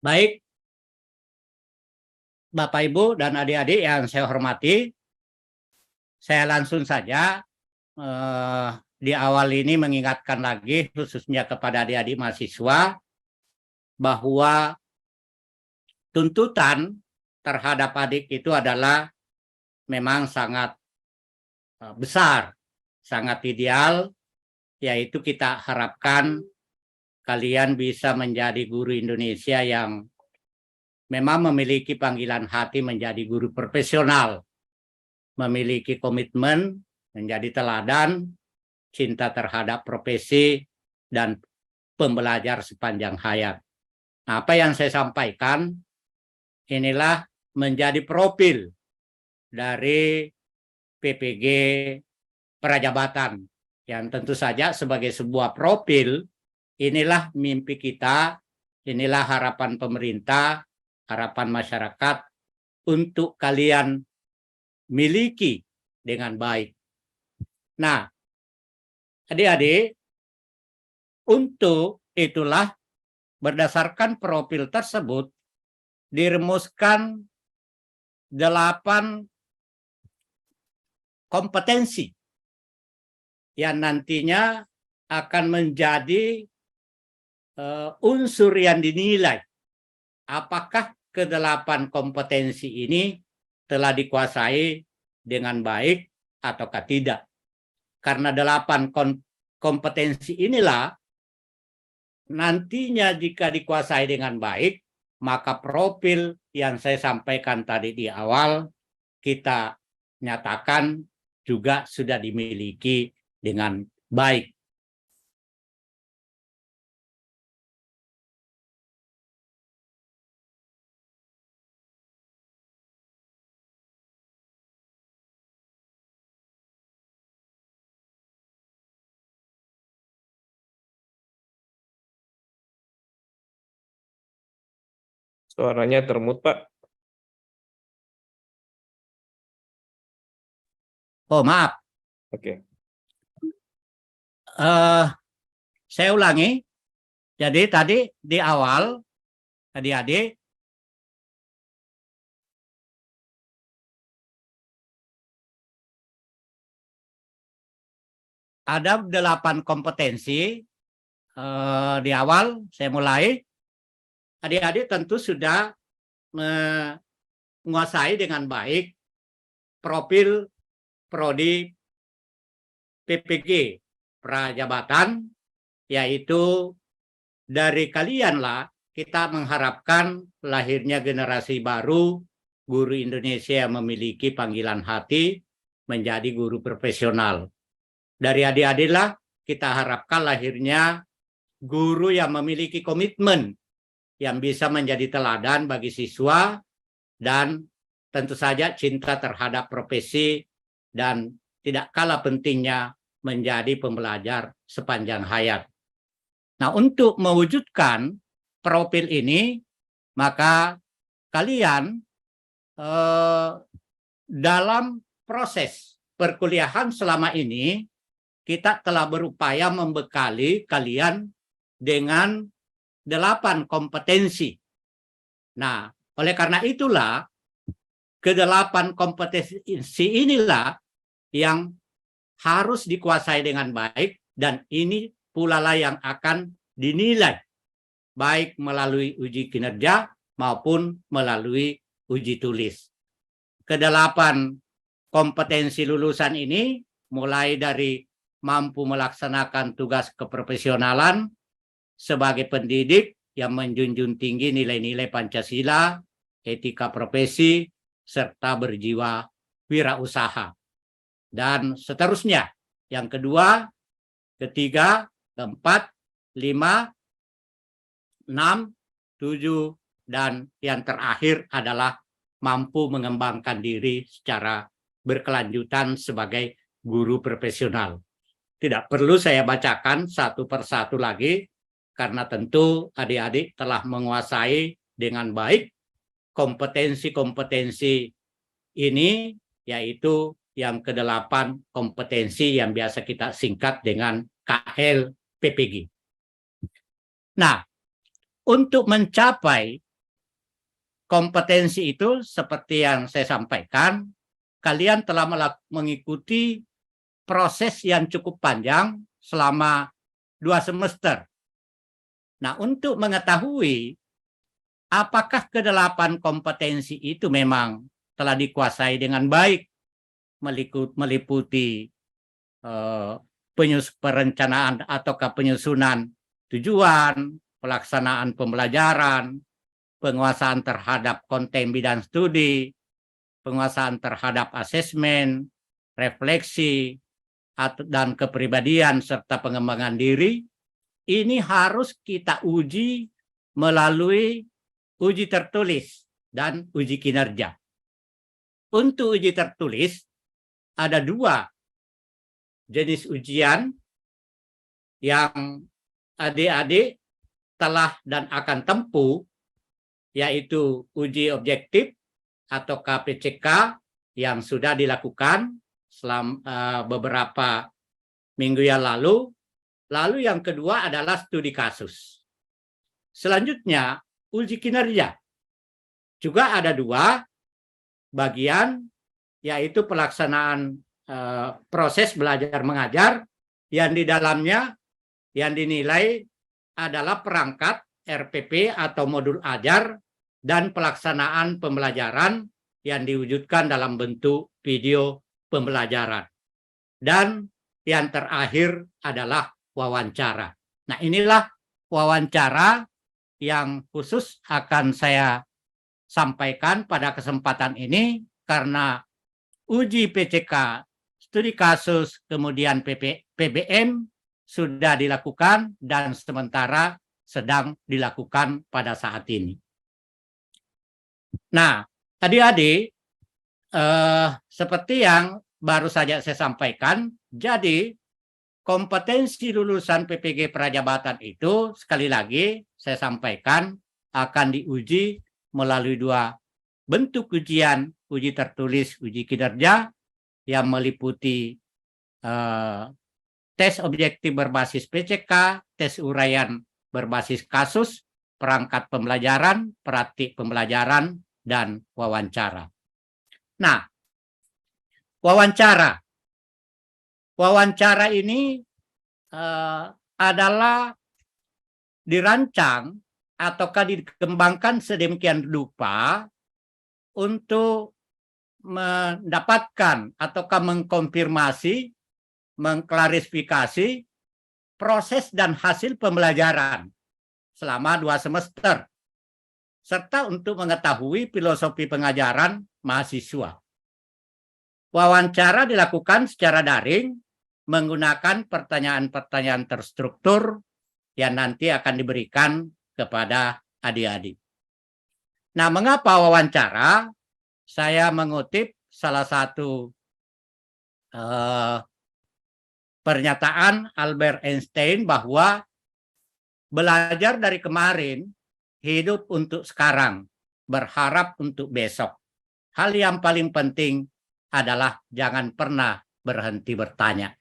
Baik, Bapak Ibu dan adik-adik yang saya hormati, saya langsung saja di awal ini mengingatkan lagi khususnya kepada adik-adik mahasiswa bahwa tuntutan terhadap adik itu adalah memang sangat besar, sangat ideal, yaitu kita harapkan kalian bisa menjadi guru Indonesia yang memang memiliki panggilan hati menjadi guru profesional, memiliki komitmen, menjadi teladan, cinta terhadap profesi, dan pembelajar sepanjang hayat. Nah, apa yang saya sampaikan, inilah menjadi profil dari PPG Prajabatan, yang tentu saja sebagai sebuah profil, inilah mimpi kita, inilah harapan pemerintah, harapan masyarakat untuk kalian miliki dengan baik. Nah, adik-adik, untuk itulah berdasarkan profil tersebut dirumuskan 8 kompetensi yang nantinya akan menjadi unsur yang dinilai apakah ke-8 kompetensi ini telah dikuasai dengan baik ataukah tidak. Karena 8 kompetensi inilah nantinya jika dikuasai dengan baik, maka profil yang saya sampaikan tadi di awal kita nyatakan juga sudah dimiliki dengan baik. Suaranya termut, Pak. Oh, maaf. Oke. Saya ulangi. Jadi tadi di awal, adik-adik, ada 8 kompetensi. Di awal saya mulai, adik-adik tentu sudah menguasai dengan baik profil prodi PPG Prajabatan, yaitu dari kalianlah kita mengharapkan lahirnya generasi baru guru Indonesia yang memiliki panggilan hati menjadi guru profesional. Dari adik-adiklah kita harapkan lahirnya guru yang memiliki komitmen yang bisa menjadi teladan bagi siswa dan tentu saja cinta terhadap profesi dan tidak kalah pentingnya menjadi pembelajar sepanjang hayat. Nah, untuk mewujudkan profil ini, maka kalian dalam proses perkuliahan selama ini, kita telah berupaya membekali kalian dengan 8 kompetensi. Nah, oleh karena itulah, ke-8 kompetensi inilah yang harus dikuasai dengan baik, dan ini pula lah yang akan dinilai, baik melalui uji kinerja maupun melalui uji tulis. Ke-8 kompetensi lulusan ini mulai dari mampu melaksanakan tugas keprofesionalan sebagai pendidik yang menjunjung tinggi nilai-nilai Pancasila, etika profesi, serta berjiwa wirausaha. Dan seterusnya. Yang kedua, ketiga, keempat, 5, 6, 7, dan yang terakhir adalah mampu mengembangkan diri secara berkelanjutan sebagai guru profesional. Tidak perlu saya bacakan satu persatu lagi, karena tentu adik-adik telah menguasai dengan baik kompetensi-kompetensi ini, yaitu yang ke-8 kompetensi yang biasa kita singkat dengan KLPPG. Nah, untuk mencapai kompetensi itu seperti yang saya sampaikan, kalian telah mengikuti proses yang cukup panjang selama 2 semester. Nah, untuk mengetahui apakah ke-8 kompetensi itu memang telah dikuasai dengan baik, meliputi perencanaan ataukah penyusunan tujuan, pelaksanaan pembelajaran, penguasaan terhadap konten bidang studi, penguasaan terhadap asesmen, refleksi, dan kepribadian serta pengembangan diri, ini harus kita uji melalui uji tertulis dan uji kinerja. Untuk uji tertulis, ada 2 jenis ujian yang adik-adik telah dan akan tempuh, yaitu uji objektif atau KPCK yang sudah dilakukan selama beberapa minggu yang lalu. Lalu yang kedua adalah studi kasus. Selanjutnya, uji kinerja. Juga ada 2 bagian, yaitu pelaksanaan proses belajar mengajar yang di dalamnya yang dinilai adalah perangkat RPP atau modul ajar dan pelaksanaan pembelajaran yang diwujudkan dalam bentuk video pembelajaran. Dan yang terakhir adalah wawancara. Nah, inilah wawancara yang khusus akan saya sampaikan pada kesempatan ini karena uji PCK, studi kasus, kemudian PBM sudah dilakukan dan sementara sedang dilakukan pada saat ini. Nah, adik-adik, seperti yang baru saja saya sampaikan, jadi kompetensi lulusan PPG Prajabatan itu sekali lagi saya sampaikan akan diuji melalui 2 bentuk ujian, uji tertulis, uji kinerja yang meliputi tes objektif berbasis PCK, tes uraian berbasis kasus, perangkat pembelajaran, praktik pembelajaran, dan wawancara. Nah, wawancara ini adalah dirancang ataukah dikembangkan sedemikian rupa untuk mendapatkan ataukah mengkonfirmasi, mengklarifikasi proses dan hasil pembelajaran selama 2 semester, serta untuk mengetahui filosofi pengajaran mahasiswa. Wawancara dilakukan secara daring menggunakan pertanyaan-pertanyaan terstruktur yang nanti akan diberikan kepada adik-adik. Nah, mengapa wawancara? Saya mengutip salah satu pernyataan Albert Einstein bahwa belajar dari kemarin, hidup untuk sekarang, berharap untuk besok. Hal yang paling penting adalah jangan pernah berhenti bertanya.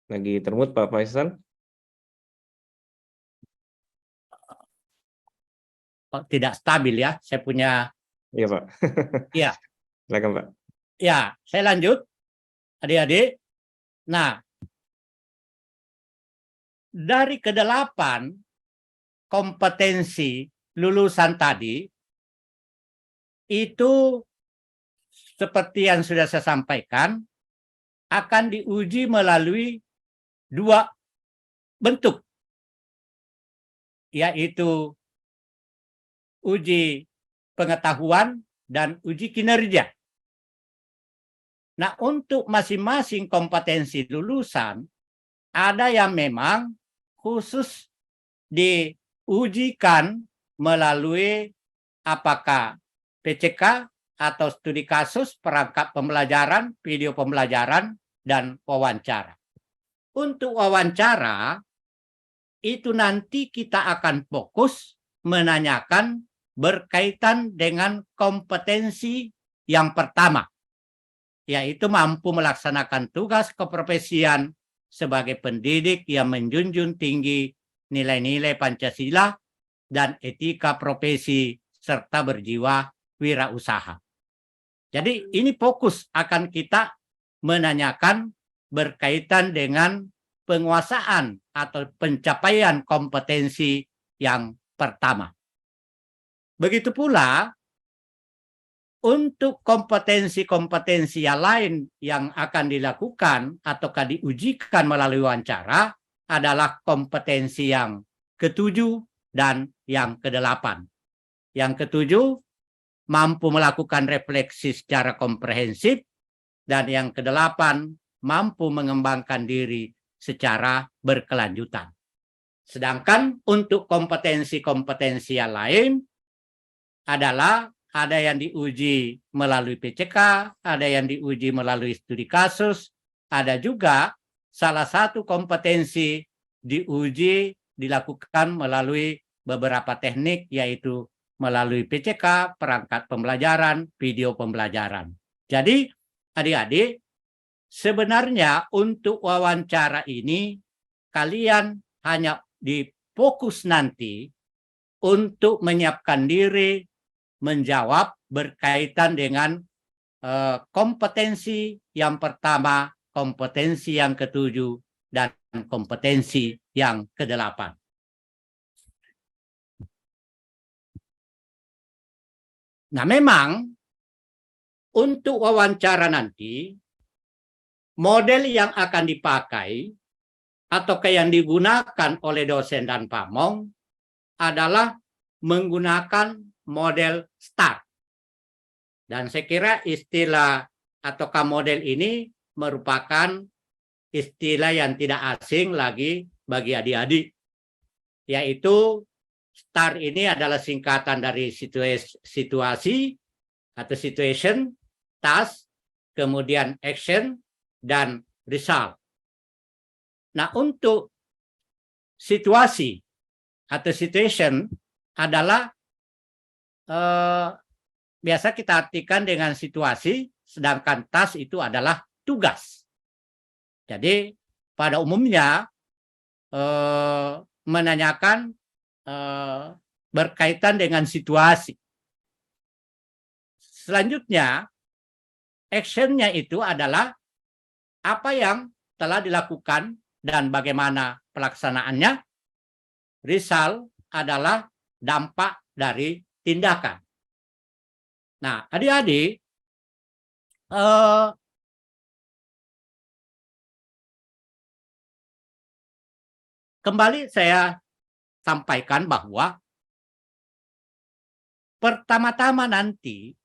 Lagi termut Pak Faisal? Tidak stabil ya, saya punya. Iya Pak. Iya. Silakan Pak. Ya, saya lanjut, adik-adik. Nah, dari ke-8 kompetensi lulusan tadi, itu seperti yang sudah saya sampaikan, akan diuji melalui 2 bentuk, yaitu uji pengetahuan dan uji kinerja. Nah, untuk masing-masing kompetensi lulusan, ada yang memang khusus diujikan melalui apakah PCK atau studi kasus, perangkat pembelajaran, video pembelajaran, dan wawancara. Untuk wawancara, itu nanti kita akan fokus menanyakan berkaitan dengan kompetensi yang pertama, yaitu mampu melaksanakan tugas keprofesian sebagai pendidik yang menjunjung tinggi nilai-nilai Pancasila dan etika profesi serta berjiwa wirausaha. Jadi ini fokus akan kita menanyakan berkaitan dengan penguasaan atau pencapaian kompetensi yang pertama. Begitu pula untuk kompetensi-kompetensi yang lain yang akan dilakukan ataukah diujikan melalui wawancara adalah kompetensi yang ketujuh dan yang kedelapan. Yang ketujuh, mampu melakukan refleksi secara komprehensif, dan yang kedelapan, mampu mengembangkan diri secara berkelanjutan. Sedangkan untuk kompetensi-kompetensi yang lain adalah ada yang diuji melalui PCK, ada yang diuji melalui studi kasus, ada juga salah satu kompetensi diuji dilakukan melalui beberapa teknik, yaitu melalui PCK, perangkat pembelajaran, video pembelajaran. Jadi adik-adik, sebenarnya untuk wawancara ini kalian hanya difokus nanti untuk menyiapkan diri menjawab berkaitan dengan kompetensi yang pertama, kompetensi yang ketujuh, dan kompetensi yang kedelapan. Nah, memang untuk wawancara nanti, model yang akan dipakai atau yang digunakan oleh dosen dan pamong adalah menggunakan model STAR. Dan saya kira istilah ataukah model ini merupakan istilah yang tidak asing lagi bagi adik-adik, yaitu STAR ini adalah singkatan dari situasi atau situation, task, kemudian action, dan result. Nah, untuk situasi atau situation adalah biasa kita artikan dengan situasi, sedangkan task itu adalah tugas. Jadi pada umumnya menanyakan berkaitan dengan situasi. Selanjutnya, actionnya itu adalah apa yang telah dilakukan dan bagaimana pelaksanaannya. Result adalah dampak dari tindakan. Nah, adik-adik, kembali saya sampaikan bahwa pertama-tama nanti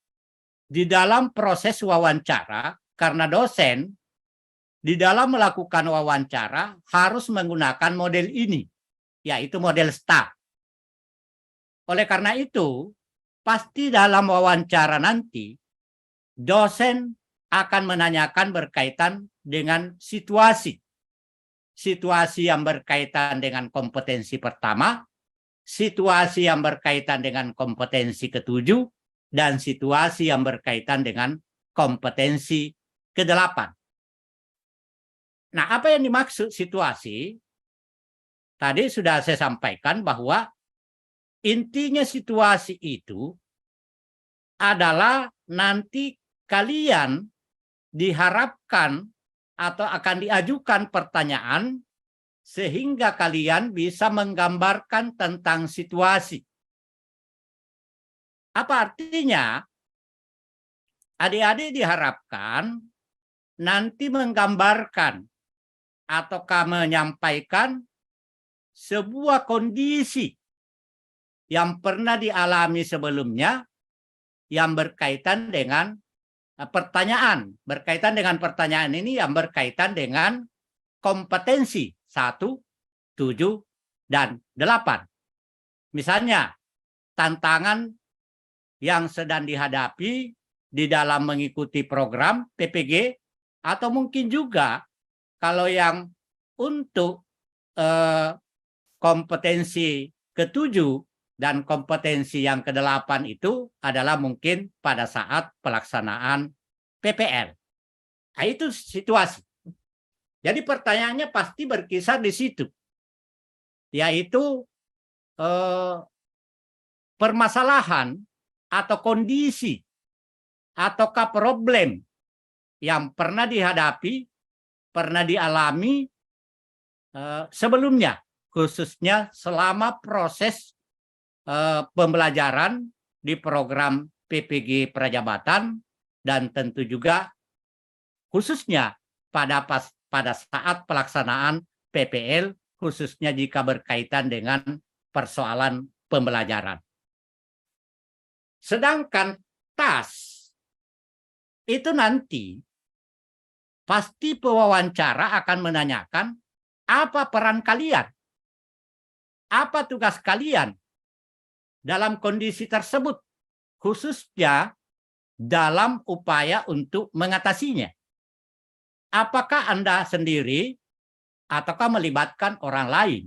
di dalam proses wawancara, karena dosen di dalam melakukan wawancara harus menggunakan model ini, yaitu model STAR. Oleh karena itu, pasti dalam wawancara nanti, dosen akan menanyakan berkaitan dengan situasi. Situasi yang berkaitan dengan kompetensi pertama, situasi yang berkaitan dengan kompetensi ketujuh, dan situasi yang berkaitan dengan kompetensi kedelapan. Nah, apa yang dimaksud situasi? Tadi sudah saya sampaikan bahwa intinya situasi itu adalah nanti kalian diharapkan atau akan diajukan pertanyaan sehingga kalian bisa menggambarkan tentang situasi. Apa artinya? Adik-adik diharapkan nanti menggambarkan ataukah menyampaikan sebuah kondisi yang pernah dialami sebelumnya yang berkaitan dengan pertanyaan. Berkaitan dengan pertanyaan ini yang berkaitan dengan kompetensi 1, 7, dan 8. Misalnya, tantangan yang sedang dihadapi di dalam mengikuti program PPG, atau mungkin juga kalau yang untuk kompetensi ke-7 dan kompetensi yang ke-8 itu adalah mungkin pada saat pelaksanaan PPL. Nah, itu situasi. Jadi pertanyaannya pasti berkisar di situ, yaitu permasalahan atau kondisi ataukah problem yang pernah dihadapi, pernah dialami sebelumnya, khususnya selama proses pembelajaran di program PPG Prajabatan, dan tentu juga khususnya pada saat pelaksanaan PPL, khususnya jika berkaitan dengan persoalan pembelajaran. Sedangkan tas itu nanti pasti pewawancara akan menanyakan apa peran kalian, apa tugas kalian dalam kondisi tersebut, khususnya dalam upaya untuk mengatasinya. Apakah Anda sendiri ataukah melibatkan orang lain?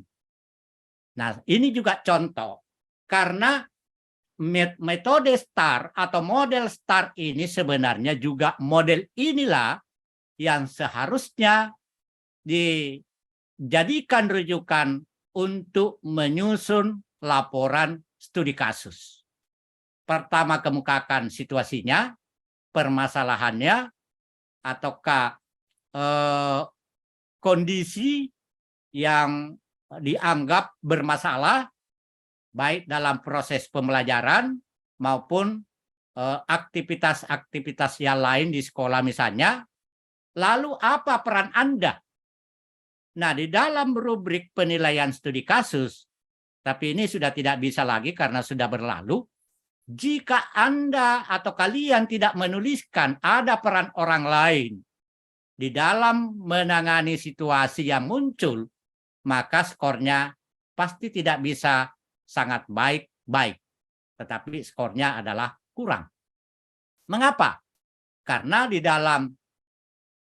Nah, ini juga contoh, karena metode STAR atau model STAR ini sebenarnya juga model inilah yang seharusnya dijadikan rujukan untuk menyusun laporan studi kasus. Pertama, kemukakan situasinya, permasalahannya, ataukah kondisi yang dianggap bermasalah, baik dalam proses pembelajaran maupun aktivitas-aktivitas yang lain di sekolah misalnya. Lalu apa peran Anda? Nah, di dalam rubrik penilaian studi kasus, tapi ini sudah tidak bisa lagi karena sudah berlalu, jika Anda atau kalian tidak menuliskan ada peran orang lain di dalam menangani situasi yang muncul, maka skornya pasti tidak bisa sangat baik-baik, tetapi skornya adalah kurang. Mengapa? Karena di dalam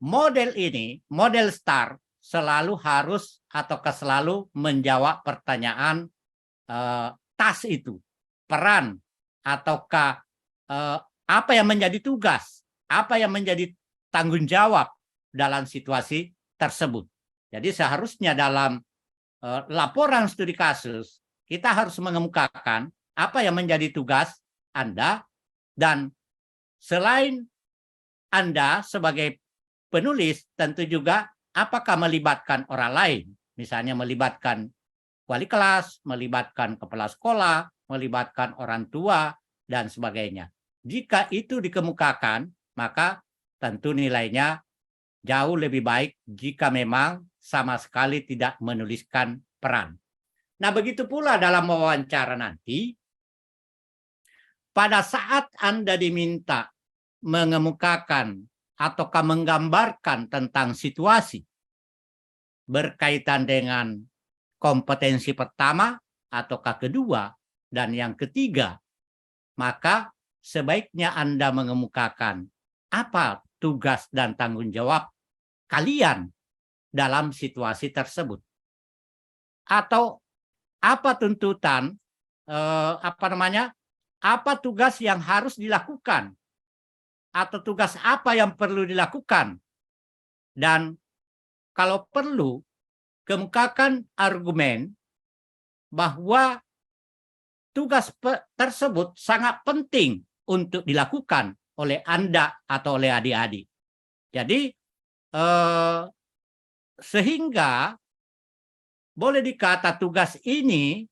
model ini, model STAR, selalu harus ataukah selalu menjawab pertanyaan tas itu, peran, ataukah apa yang menjadi tugas, apa yang menjadi tanggung jawab dalam situasi tersebut. Jadi seharusnya dalam laporan studi kasus, kita harus mengemukakan apa yang menjadi tugas Anda, dan selain Anda sebagai penulis, tentu juga apakah melibatkan orang lain, misalnya melibatkan wali kelas, melibatkan kepala sekolah, melibatkan orang tua, dan sebagainya. Jika itu dikemukakan, maka tentu nilainya jauh lebih baik jika memang sama sekali tidak menuliskan peran. Nah, begitu pula dalam wawancara nanti, pada saat Anda diminta mengemukakan ataukah menggambarkan tentang situasi berkaitan dengan kompetensi pertama ataukah kedua dan yang ketiga, maka sebaiknya Anda mengemukakan apa tugas dan tanggung jawab kalian dalam situasi tersebut. Atau apa tuntutan, apa tugas yang harus dilakukan, atau tugas apa yang perlu dilakukan, dan kalau perlu kemukakan argumen bahwa tugas tersebut sangat penting untuk dilakukan oleh Anda atau oleh adik-adik. Jadi sehingga boleh dikata tugas ini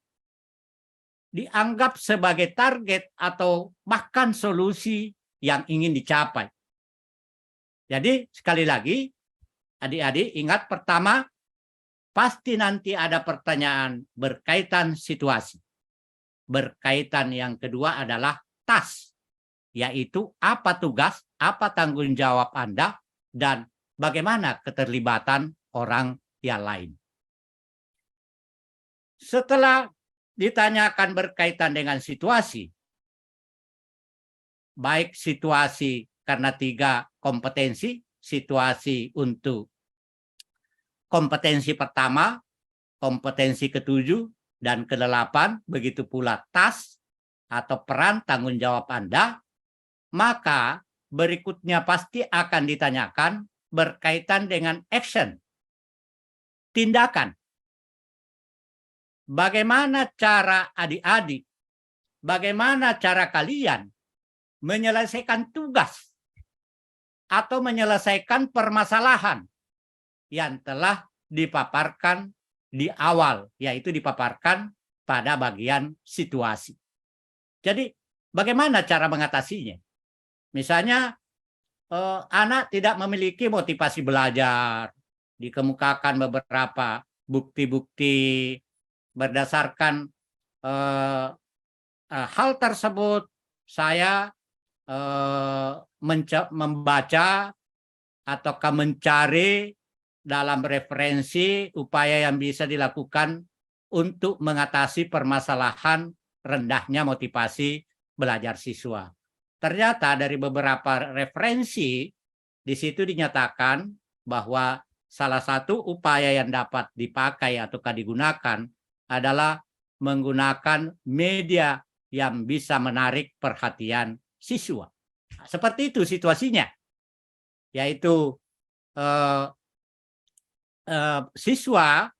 dianggap sebagai target atau bahkan solusi yang ingin dicapai. Jadi sekali lagi, adik-adik ingat, pertama, pasti nanti ada pertanyaan berkaitan situasi. Berkaitan yang kedua adalah tas, yaitu apa tugas, apa tanggung jawab Anda, dan bagaimana keterlibatan orang yang lain. Setelah ditanyakan berkaitan dengan situasi, baik situasi karena 3 kompetensi, situasi untuk kompetensi pertama, kompetensi ke-7, dan ke-8, begitu pula task atau peran tanggung jawab Anda, maka berikutnya pasti akan ditanyakan berkaitan dengan action, tindakan. Bagaimana cara adik-adik, bagaimana cara kalian menyelesaikan tugas atau menyelesaikan permasalahan yang telah dipaparkan di awal, yaitu dipaparkan pada bagian situasi. Jadi, bagaimana cara mengatasinya? Misalnya, anak tidak memiliki motivasi belajar, dikemukakan beberapa bukti-bukti berdasarkan hal tersebut. Saya membaca ataukah mencari dalam referensi upaya yang bisa dilakukan untuk mengatasi permasalahan rendahnya motivasi belajar siswa. Ternyata dari beberapa referensi di situ dinyatakan bahwa salah satu upaya yang dapat dipakai ataukah digunakan adalah menggunakan media yang bisa menarik perhatian siswa. Nah, seperti itu situasinya, yaitu siswa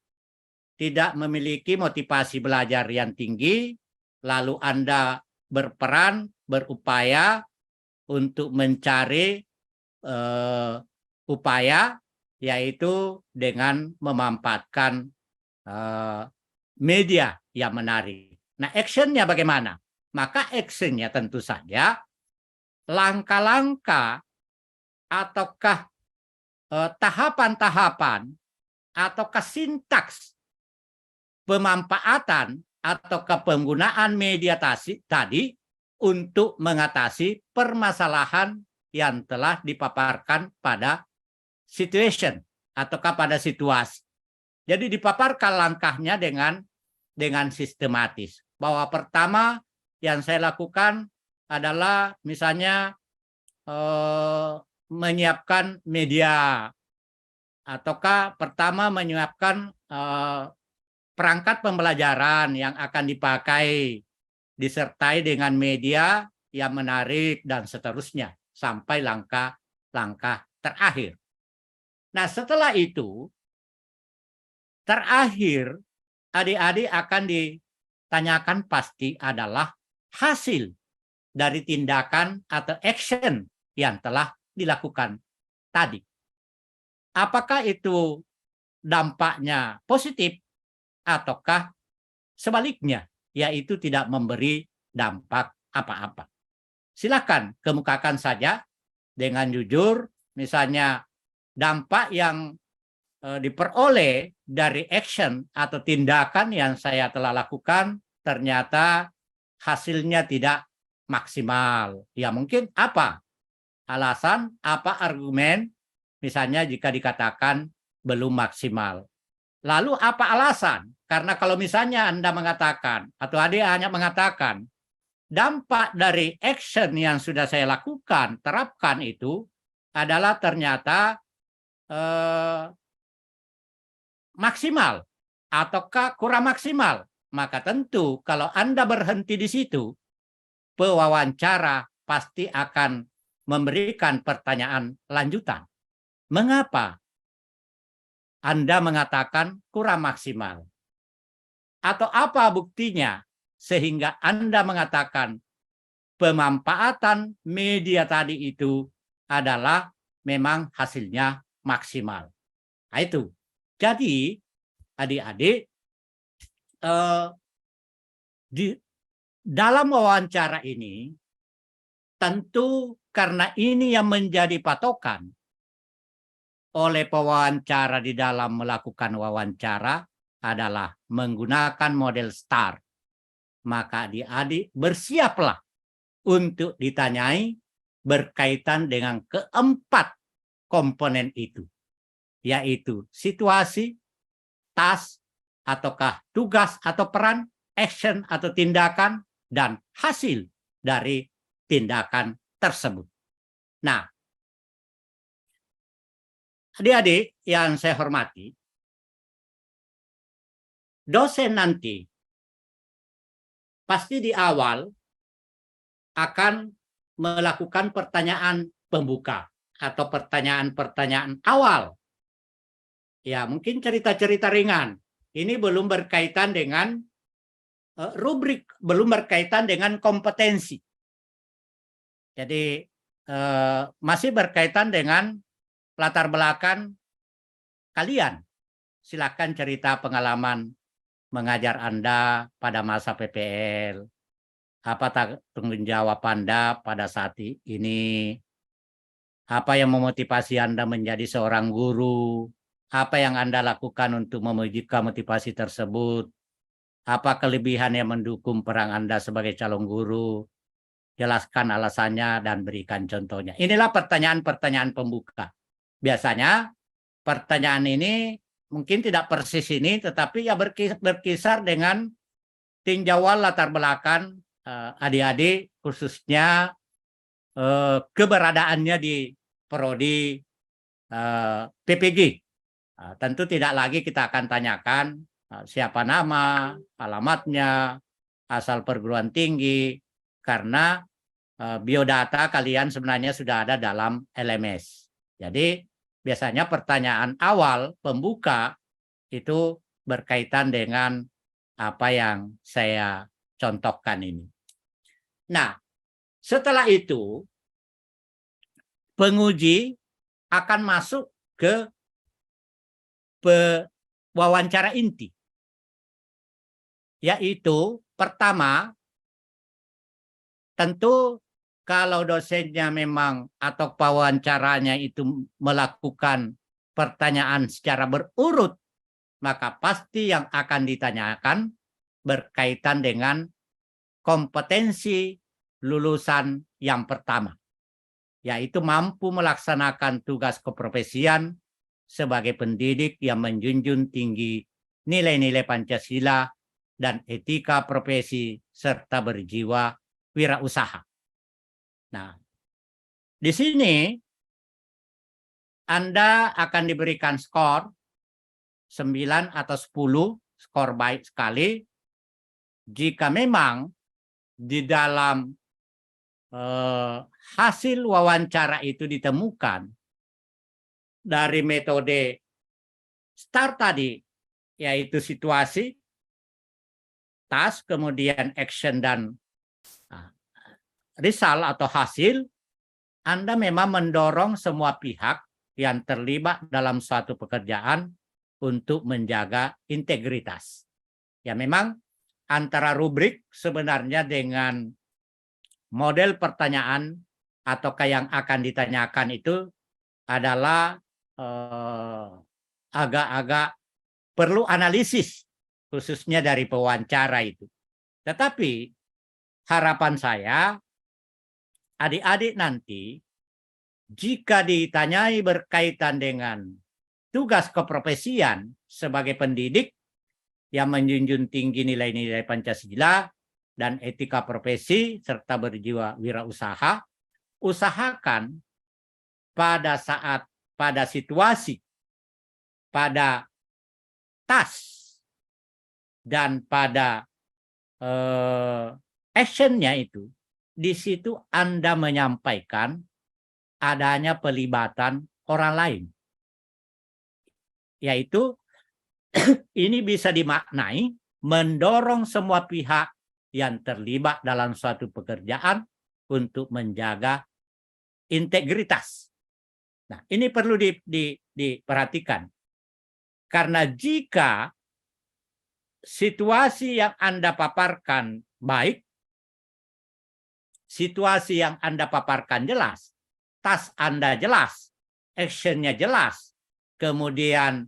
tidak memiliki motivasi belajar yang tinggi, lalu Anda berperan, berupaya untuk mencari upaya, yaitu dengan memanfaatkan media yang menarik. Nah, actionnya bagaimana? Maka actionnya tentu saja langkah-langkah ataukah tahapan-tahapan ataukah sintaks pemanfaatan ataukah penggunaan media tadi untuk mengatasi permasalahan yang telah dipaparkan pada situation ataukah pada situasi. Jadi dipaparkan langkahnya dengan sistematis. Bahwa pertama yang saya lakukan adalah misalnya menyiapkan media, ataukah pertama menyiapkan perangkat pembelajaran yang akan dipakai, disertai dengan media yang menarik dan seterusnya sampai langkah-langkah terakhir. Nah, setelah itu terakhir adik-adik akan ditanyakan pasti adalah hasil dari tindakan atau action yang telah dilakukan tadi. Apakah itu dampaknya positif ataukah sebaliknya, yaitu tidak memberi dampak apa-apa. Silakan kemukakan saja dengan jujur, misalnya dampak yang diperoleh dari action atau tindakan yang saya telah lakukan ternyata hasilnya tidak maksimal. Ya mungkin apa alasan, apa argumen, misalnya jika dikatakan belum maksimal. Lalu apa alasan? Karena kalau misalnya Anda mengatakan atau adik hanya mengatakan dampak dari action yang sudah saya lakukan, terapkan itu adalah ternyata maksimal ataukah kurang maksimal, maka tentu kalau Anda berhenti di situ, pewawancara pasti akan memberikan pertanyaan lanjutan. Mengapa Anda mengatakan kurang maksimal? Atau apa buktinya sehingga Anda mengatakan pemanfaatan media tadi itu adalah memang hasilnya maksimal? Nah, itu. Jadi adik-adik di dalam wawancara ini tentu karena ini yang menjadi patokan oleh pewawancara di dalam melakukan wawancara adalah menggunakan model STAR. Maka adik-adik bersiaplah untuk ditanyai berkaitan dengan keempat komponen itu, yaitu situasi, task, ataukah tugas atau peran, action atau tindakan, dan hasil dari tindakan tersebut. Nah, adik-adik yang saya hormati, dosen nanti pasti di awal akan melakukan pertanyaan pembuka atau pertanyaan-pertanyaan awal. Ya, mungkin cerita-cerita ringan. Ini belum berkaitan dengan rubrik, belum berkaitan dengan kompetensi. Jadi masih berkaitan dengan latar belakang kalian. Silakan cerita pengalaman mengajar Anda pada masa PPL. Apa tanggung jawab Anda pada saat ini? Apa yang memotivasi Anda menjadi seorang guru? Apa yang Anda lakukan untuk mewujudkan motivasi tersebut? Apa kelebihan yang mendukung peran Anda sebagai calon guru? Jelaskan alasannya dan berikan contohnya. Inilah pertanyaan-pertanyaan pembuka. Biasanya pertanyaan ini mungkin tidak persis ini, tetapi ya berkisar dengan tinjauan latar belakang adik-adik, khususnya keberadaannya di prodi PPG. Tentu tidak lagi kita akan tanyakan siapa nama, alamatnya, asal perguruan tinggi, karena biodata kalian sebenarnya sudah ada dalam LMS. Jadi biasanya pertanyaan awal pembuka itu berkaitan dengan apa yang saya contohkan ini. Nah, setelah itu penguji akan masuk ke wawancara inti. Yaitu pertama, tentu kalau dosennya memang atau wawancaranya itu melakukan pertanyaan secara berurut, maka pasti yang akan ditanyakan berkaitan dengan kompetensi lulusan yang pertama, yaitu mampu melaksanakan tugas keprofesian sebagai pendidik yang menjunjung tinggi nilai-nilai Pancasila dan etika profesi serta berjiwa wirausaha. Nah, di sini Anda akan diberikan skor 9 atau 10, skor baik sekali, jika memang di dalam hasil wawancara itu ditemukan dari metode STAR tadi, yaitu situasi, task, kemudian action, dan result atau hasil, Anda memang mendorong semua pihak yang terlibat dalam suatu pekerjaan untuk menjaga integritas. Ya, memang antara rubrik sebenarnya dengan model pertanyaan ataukah yang akan ditanyakan itu adalah agak-agak perlu analisis, khususnya dari pewawancara itu. Tetapi harapan saya, adik-adik nanti jika ditanyai berkaitan dengan tugas keprofesian sebagai pendidik yang menjunjung tinggi nilai-nilai Pancasila dan etika profesi serta berjiwa wirausaha, usahakan pada saat, pada situasi, pada task, dan pada actionnya itu, di situ Anda menyampaikan adanya pelibatan orang lain. Yaitu ini bisa dimaknai mendorong semua pihak yang terlibat dalam suatu pekerjaan untuk menjaga integritas. Nah, ini perlu diperhatikan. Karena jika situasi yang Anda paparkan baik, situasi yang Anda paparkan jelas, task Anda jelas, action-nya jelas, kemudian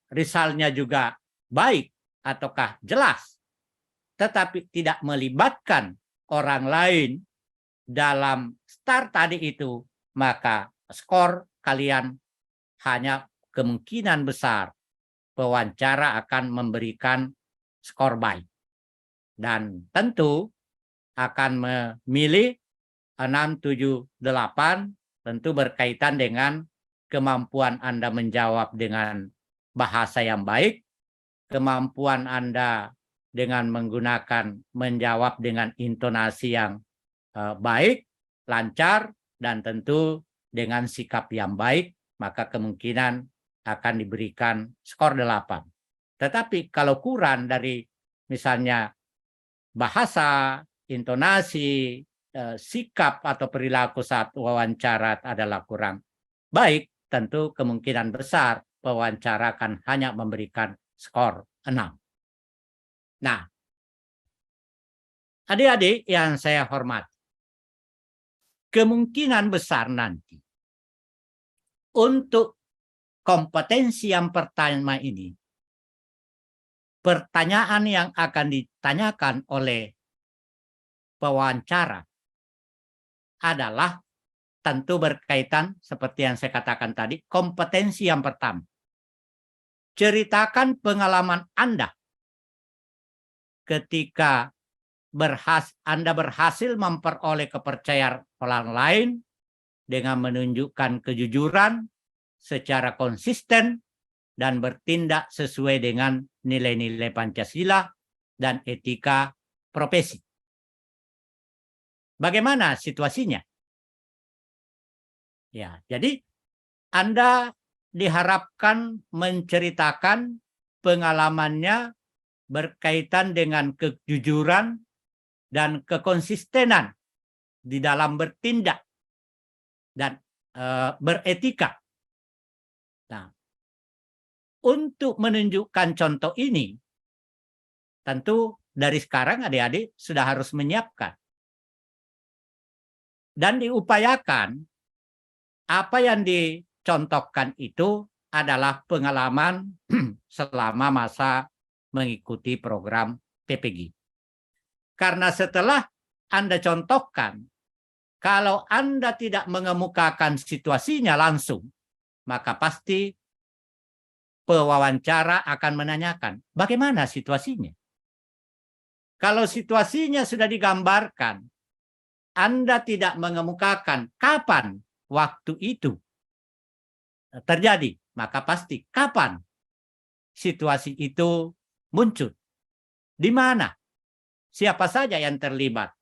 resultnya juga baik ataukah jelas, tetapi tidak melibatkan orang lain dalam STAR tadi itu, maka skor kalian hanya kemungkinan besar pewawancara akan memberikan skor baik. Dan tentu akan memilih 6, 7, 8 tentu berkaitan dengan kemampuan Anda menjawab dengan bahasa yang baik, kemampuan Anda dengan menjawab dengan intonasi yang baik, lancar, dan tentu dengan sikap yang baik, maka kemungkinan akan diberikan skor 8. Tetapi kalau kurang dari misalnya bahasa, intonasi, sikap atau perilaku saat wawancara adalah kurang baik, tentu kemungkinan besar pewawancara akan hanya memberikan skor 6. Nah, adik-adik yang saya hormati, kemungkinan besar nanti untuk kompetensi yang pertama ini, pertanyaan yang akan ditanyakan oleh pewawancara adalah tentu berkaitan seperti yang saya katakan tadi, kompetensi yang pertama. Ceritakan pengalaman Anda ketika Anda berhasil memperoleh kepercayaan orang lain dengan menunjukkan kejujuran secara konsisten dan bertindak sesuai dengan nilai-nilai Pancasila dan etika profesi. Bagaimana situasinya? Ya, jadi Anda diharapkan menceritakan pengalamannya berkaitan dengan kejujuran dan kekonsistenan di dalam bertindak dan beretika. Nah, untuk menunjukkan contoh ini, tentu dari sekarang adik-adik sudah harus menyiapkan dan diupayakan apa yang dicontohkan itu adalah pengalaman selama masa mengikuti program PPG. Karena setelah Anda contohkan, kalau Anda tidak mengemukakan situasinya langsung, maka pasti pewawancara akan menanyakan, bagaimana situasinya? Kalau situasinya sudah digambarkan, Anda tidak mengemukakan kapan waktu itu terjadi, maka pasti kapan situasi itu muncul, di mana, siapa saja yang terlibat,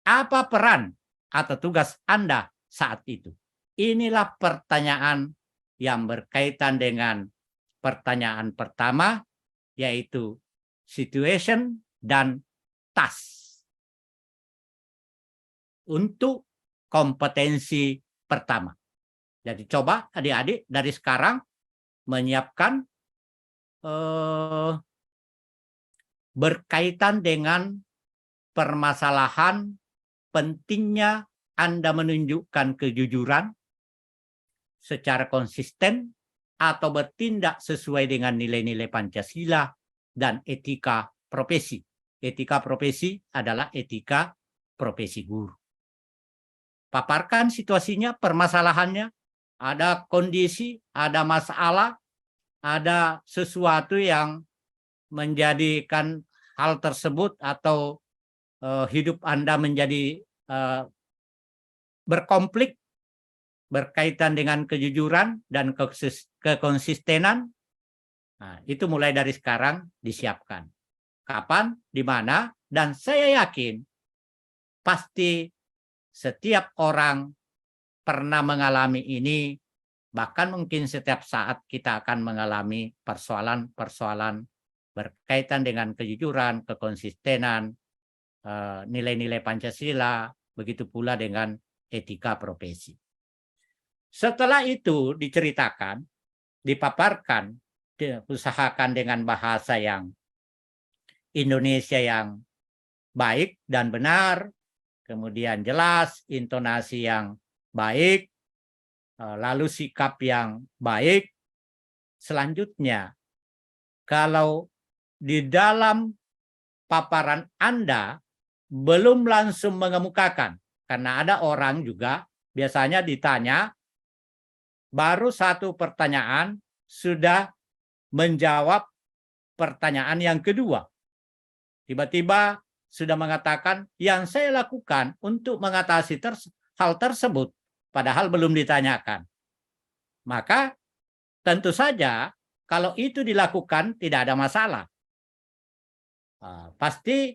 apa peran atau tugas Anda saat itu. Inilah pertanyaan yang berkaitan dengan pertanyaan pertama, yaitu situation dan task. Untuk kompetensi pertama. Jadi coba adik-adik dari sekarang menyiapkan berkaitan dengan permasalahan pentingnya Anda menunjukkan kejujuran secara konsisten atau bertindak sesuai dengan nilai-nilai Pancasila dan etika profesi. Etika profesi adalah etika profesi guru. Paparkan situasinya, permasalahannya, ada kondisi, ada masalah, ada sesuatu yang menjadikan hal tersebut atau hidup Anda menjadi berkonflik berkaitan dengan kejujuran dan kekonsistenan. Nah, itu mulai dari sekarang disiapkan. Kapan, di mana, dan saya yakin pasti setiap orang pernah mengalami ini, bahkan mungkin setiap saat kita akan mengalami persoalan-persoalan berkaitan dengan kejujuran, kekonsistenan, nilai-nilai Pancasila, begitu pula dengan etika profesi. Setelah itu diceritakan, dipaparkan, diusahakan dengan bahasa yang Indonesia yang baik dan benar, kemudian jelas, intonasi yang baik, lalu sikap yang baik. Selanjutnya, kalau di dalam paparan Anda belum langsung mengemukakan, karena ada orang juga biasanya ditanya, baru satu pertanyaan sudah menjawab pertanyaan yang kedua. Tiba-tiba sudah mengatakan yang saya lakukan untuk mengatasi hal tersebut, padahal belum ditanyakan. Maka tentu saja kalau itu dilakukan tidak ada masalah. Pasti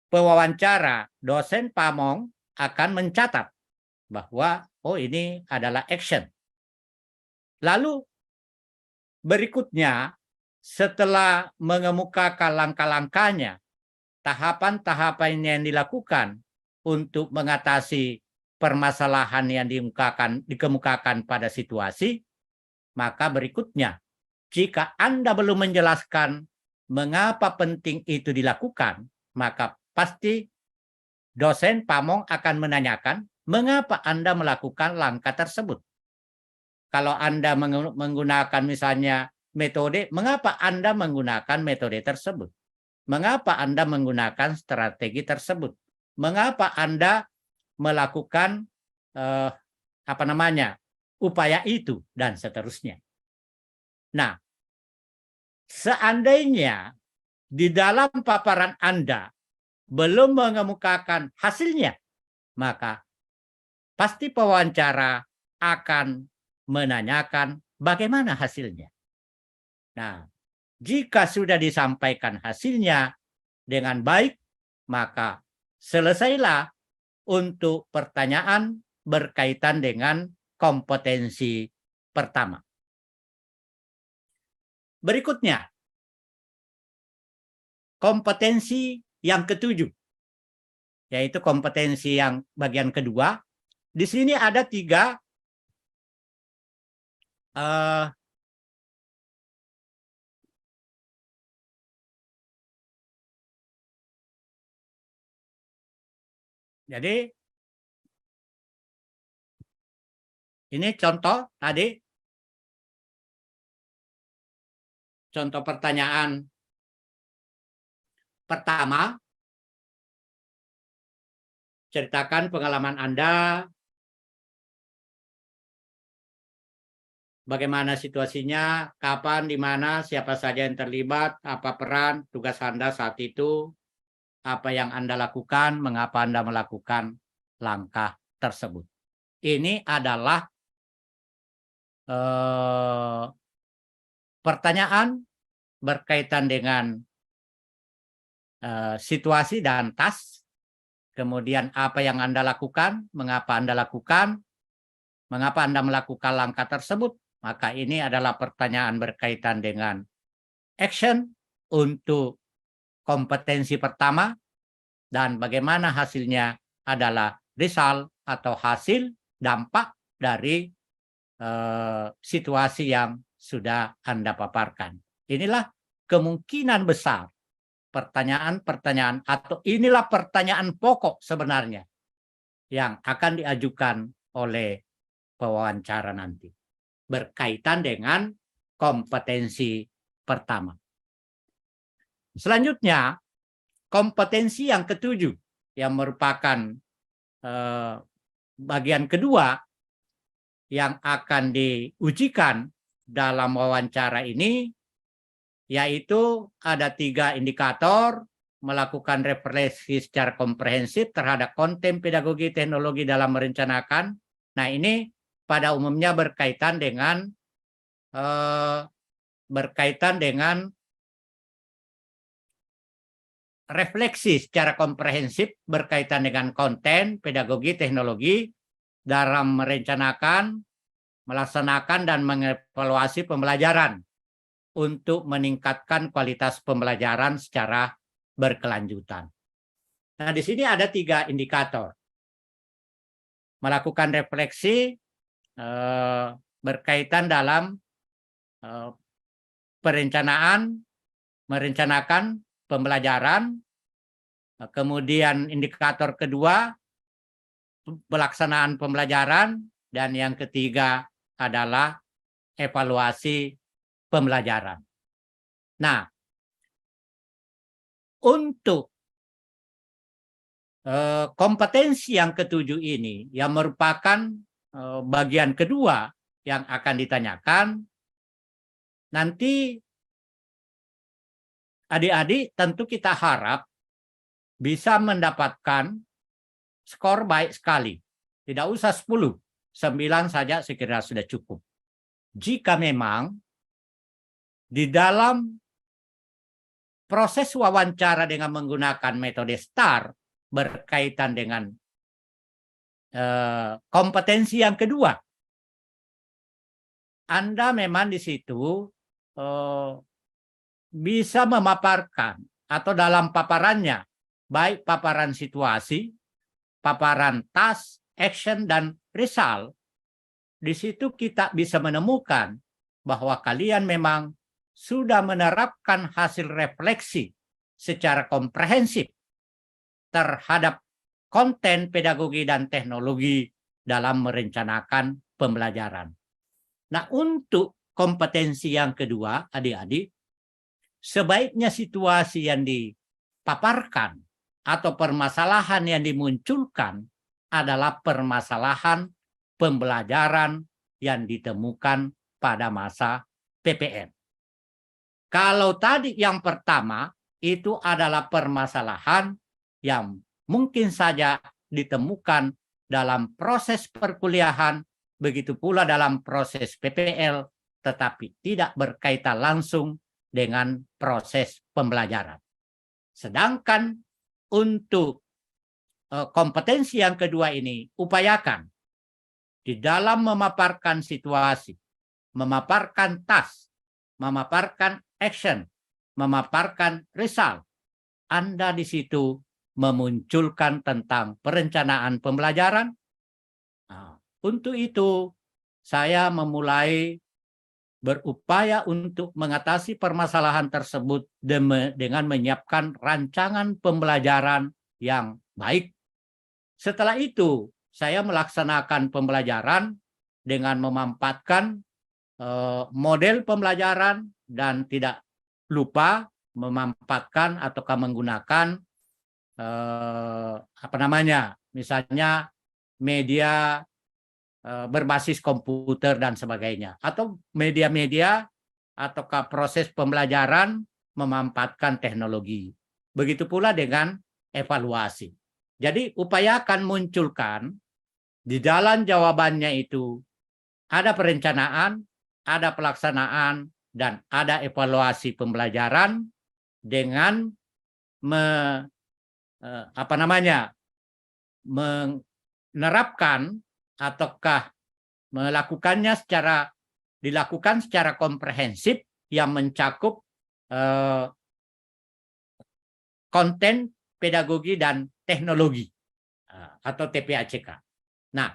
pewawancara dosen pamong akan mencatat bahwa oh ini adalah action. Lalu berikutnya setelah mengemukakan langkah-langkahnya, tahapan-tahapan yang dilakukan untuk mengatasi permasalahan yang dikemukakan pada situasi, maka berikutnya jika Anda belum menjelaskan mengapa penting itu dilakukan, maka pasti dosen pamong akan menanyakan mengapa Anda melakukan langkah tersebut. Kalau Anda menggunakan misalnya metode, mengapa Anda menggunakan metode tersebut? Mengapa Anda menggunakan strategi tersebut? Mengapa Anda melakukan upaya itu dan seterusnya. Nah, seandainya di dalam paparan Anda belum mengemukakan hasilnya, maka pasti pewawancara akan menanyakan bagaimana hasilnya. Nah, jika sudah disampaikan hasilnya dengan baik, maka selesailah untuk pertanyaan berkaitan dengan kompetensi pertama. Berikutnya, kompetensi yang ketujuh, yaitu kompetensi yang bagian kedua. Di sini ada tiga jadi ini contoh tadi, contoh pertanyaan pertama, ceritakan pengalaman Anda, bagaimana situasinya, kapan, di mana, siapa saja yang terlibat, apa peran, tugas Anda saat itu, apa yang Anda lakukan, mengapa Anda melakukan langkah tersebut. Ini adalah pertanyaan berkaitan dengan situasi dan task, kemudian apa yang Anda lakukan, mengapa Anda lakukan, mengapa Anda melakukan langkah tersebut. Maka ini adalah pertanyaan berkaitan dengan action untuk kompetensi pertama, dan bagaimana hasilnya adalah result atau hasil dampak dari situasi yang sudah Anda paparkan. Inilah kemungkinan besar pertanyaan-pertanyaan atau inilah pertanyaan pokok sebenarnya yang akan diajukan oleh pewawancara nanti berkaitan dengan kompetensi pertama. Selanjutnya, kompetensi yang ketujuh yang merupakan bagian kedua yang akan diujikan dalam wawancara ini, yaitu ada 3 indikator, melakukan refleksi secara komprehensif terhadap konten pedagogi teknologi dalam merencanakan. Nah, ini pada umumnya berkaitan dengan refleksi secara komprehensif berkaitan dengan konten pedagogi teknologi dalam merencanakan, melaksanakan, dan mengevaluasi pembelajaran untuk meningkatkan kualitas pembelajaran secara berkelanjutan. Nah, di sini ada 3 indikator. Melakukan refleksi berkaitan dalam perencanaan, merencanakan pembelajaran. Kemudian indikator kedua, pelaksanaan pembelajaran, dan yang ketiga adalah evaluasi pembelajaran. Nah, untuk kompetensi yang ketujuh ini yang merupakan bagian kedua yang akan ditanyakan, nanti adik-adik tentu kita harap bisa mendapatkan skor baik sekali. Tidak usah 10, 9 saja sekira sudah cukup. Jika memang di dalam proses wawancara dengan menggunakan metode STAR berkaitan dengan kompetensi yang kedua, Anda memang di situ bisa memaparkan atau dalam paparannya, baik paparan situasi, paparan task, action, dan result, di situ kita bisa menemukan bahwa kalian memang sudah menerapkan hasil refleksi secara komprehensif terhadap konten pedagogi dan teknologi dalam merencanakan pembelajaran. Nah, untuk kompetensi yang kedua, adik-adik, sebaiknya situasi yang dipaparkan atau permasalahan yang dimunculkan adalah permasalahan pembelajaran yang ditemukan pada masa PPN. Kalau tadi yang pertama itu adalah permasalahan yang mungkin saja ditemukan dalam proses perkuliahan, begitu pula dalam proses PPL, tetapi tidak berkaitan langsung dengan proses pembelajaran. Sedangkan untuk kompetensi yang kedua ini, upayakan di dalam memaparkan situasi, memaparkan task, memaparkan action, memaparkan result, Anda di situ memunculkan tentang perencanaan pembelajaran. Nah, untuk itu, saya memulai berupaya untuk mengatasi permasalahan tersebut dengan menyiapkan rancangan pembelajaran yang baik. Setelah itu, saya melaksanakan pembelajaran dengan memampatkan model pembelajaran dan tidak lupa memampatkan ataukah menggunakan misalnya media berbasis komputer dan sebagainya, atau media-media ataukah proses pembelajaran memampatkan teknologi. Begitu pula dengan evaluasi. Jadi upayakan munculkan di dalam jawabannya itu ada perencanaan, ada pelaksanaan, dan ada evaluasi pembelajaran dengan menerapkan ataukah dilakukan secara komprehensif yang mencakup konten pedagogi dan teknologi atau TPACK. Nah,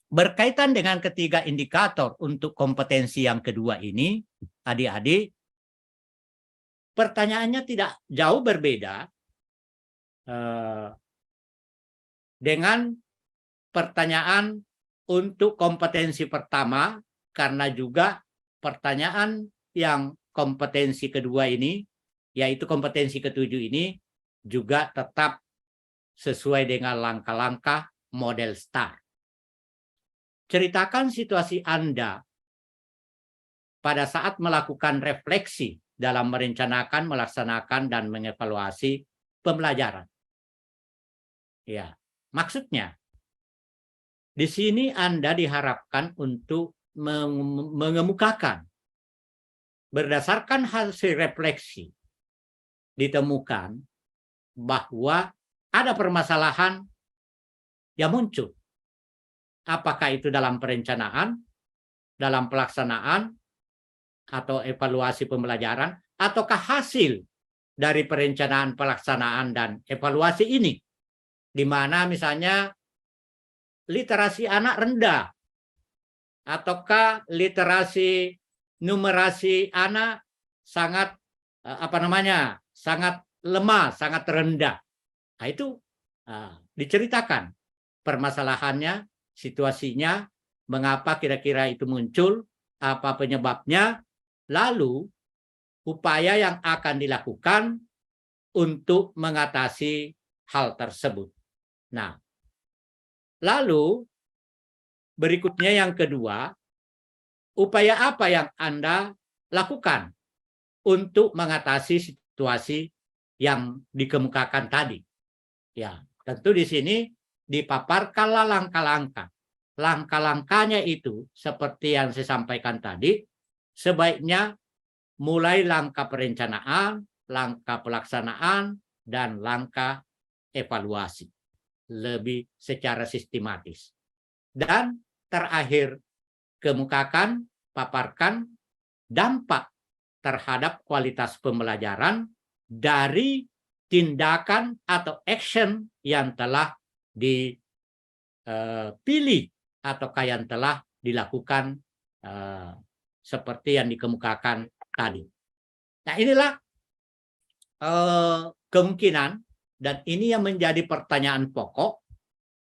berkaitan dengan ketiga indikator untuk kompetensi yang kedua ini, adik-adik, pertanyaannya tidak jauh berbeda dengan pertanyaan untuk kompetensi pertama, karena juga pertanyaan yang kompetensi kedua ini, yaitu kompetensi ketujuh ini, juga tetap sesuai dengan langkah-langkah model STAR. Ceritakan situasi Anda pada saat melakukan refleksi dalam merencanakan, melaksanakan, dan mengevaluasi pembelajaran. Ya, maksudnya, di sini Anda diharapkan untuk mengemukakan berdasarkan hasil refleksi ditemukan bahwa ada permasalahan yang muncul. Apakah itu dalam perencanaan, dalam pelaksanaan, atau evaluasi pembelajaran, ataukah hasil dari perencanaan, pelaksanaan, dan evaluasi ini, di mana misalnya literasi anak rendah, ataukah literasi numerasi anak sangat sangat lemah, sangat rendah. Nah, itu diceritakan permasalahannya, situasinya, mengapa kira-kira itu muncul, apa penyebabnya, lalu upaya yang akan dilakukan untuk mengatasi hal tersebut. Nah, lalu berikutnya yang kedua, upaya apa yang Anda lakukan untuk mengatasi situasi yang dikemukakan tadi. Ya, tentu di sini dipaparkanlah langkah-langkah. Langkah-langkahnya itu seperti yang saya sampaikan tadi, sebaiknya mulai langkah perencanaan, langkah pelaksanaan, dan langkah evaluasi lebih secara sistematis. Dan terakhir, kemukakan, paparkan dampak terhadap kualitas pembelajaran dari tindakan atau action yang telah dipilih ataukah yang telah dilakukan seperti yang dikemukakan tadi. Nah, inilah kemungkinan, dan ini yang menjadi pertanyaan pokok,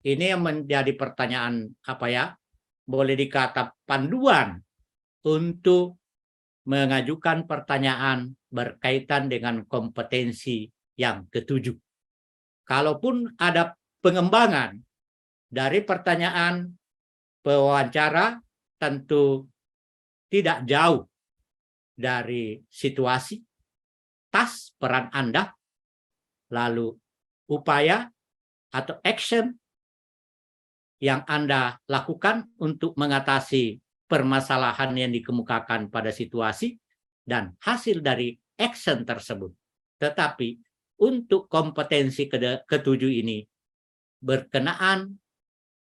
ini yang menjadi pertanyaan boleh dikata panduan untuk mengajukan pertanyaan berkaitan dengan kompetensi yang ketujuh. Kalaupun ada pengembangan dari pertanyaan pewawancara, tentu tidak jauh dari situasi, tas peran Anda, lalu upaya atau action yang Anda lakukan untuk mengatasi permasalahan yang dikemukakan pada situasi, dan hasil dari action tersebut. Tetapi untuk kompetensi ketujuh ini berkenaan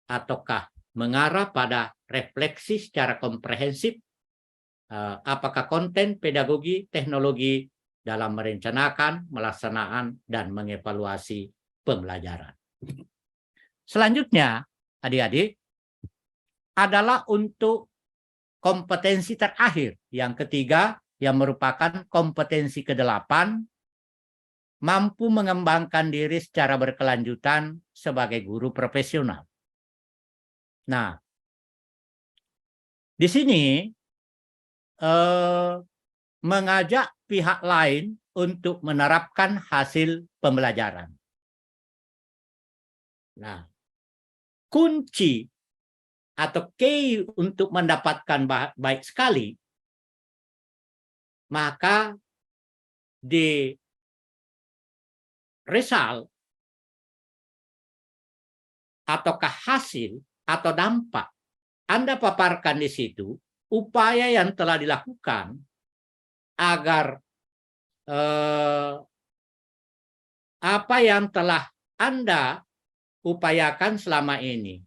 ataukah mengarah pada refleksi secara komprehensif, apakah konten, pedagogi, teknologi dalam merencanakan, melaksanakan, dan mengevaluasi pembelajaran. Selanjutnya, adik-adik, adalah untuk kompetensi terakhir, yang ketiga, yang merupakan kompetensi ke-8, mampu mengembangkan diri secara berkelanjutan sebagai guru profesional. Nah, di sini mengajak pihak lain untuk menerapkan hasil pembelajaran. Nah, kunci atau key untuk mendapatkan baik sekali, maka di result ataukah hasil atau dampak Anda paparkan di situ upaya yang telah dilakukan agar apa yang telah Anda upayakan selama ini,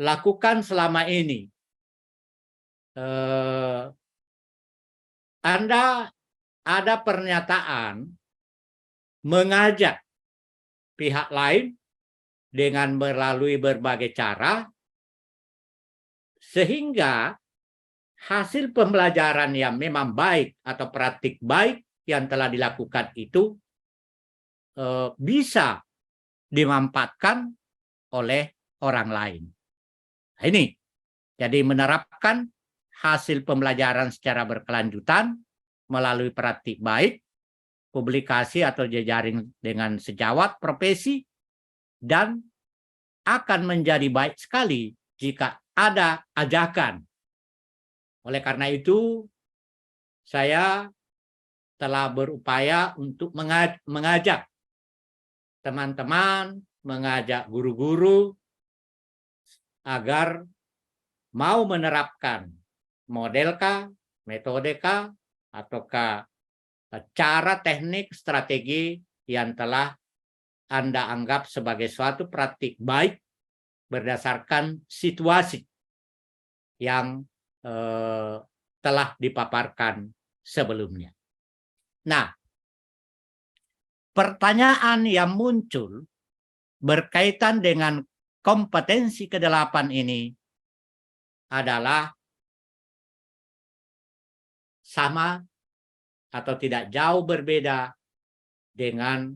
lakukan selama ini, Anda ada pernyataan mengajak pihak lain dengan melalui berbagai cara, sehingga hasil pembelajaran yang memang baik atau praktik baik yang telah dilakukan itu bisa dimanfaatkan oleh orang lain. Nah, ini jadi menerapkan hasil pembelajaran secara berkelanjutan melalui praktik baik, publikasi atau jejaring dengan sejawat profesi, dan akan menjadi baik sekali jika ada ajakan. Oleh karena itu, saya telah berupaya untuk mengajak teman-teman, mengajak guru-guru agar mau menerapkan modelkah, metodekah, ataukah cara teknik strategi yang telah Anda anggap sebagai suatu praktik baik berdasarkan situasi yang telah dipaparkan sebelumnya. Nah, pertanyaan yang muncul berkaitan dengan kompetensi ke-8 ini adalah sama atau tidak jauh berbeda dengan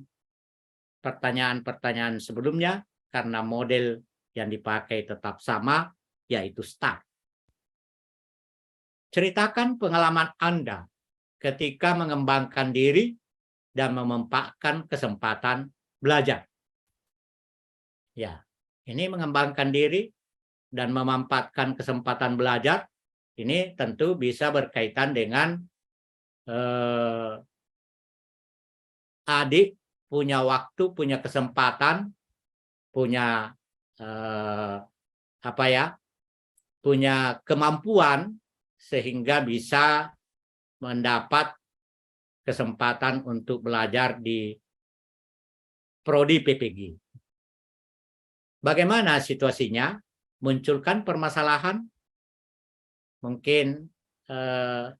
pertanyaan-pertanyaan sebelumnya, karena model yang dipakai tetap sama, yaitu STAR. Ceritakan pengalaman Anda ketika mengembangkan diri dan memanfaatkan kesempatan belajar. Ya, ini mengembangkan diri dan memanfaatkan kesempatan belajar Ini tentu bisa berkaitan dengan adik punya waktu, punya kesempatan, punya punya kemampuan sehingga bisa mendapat kesempatan untuk belajar di prodi PPG. Bagaimana situasinya? Munculkan permasalahan, mungkin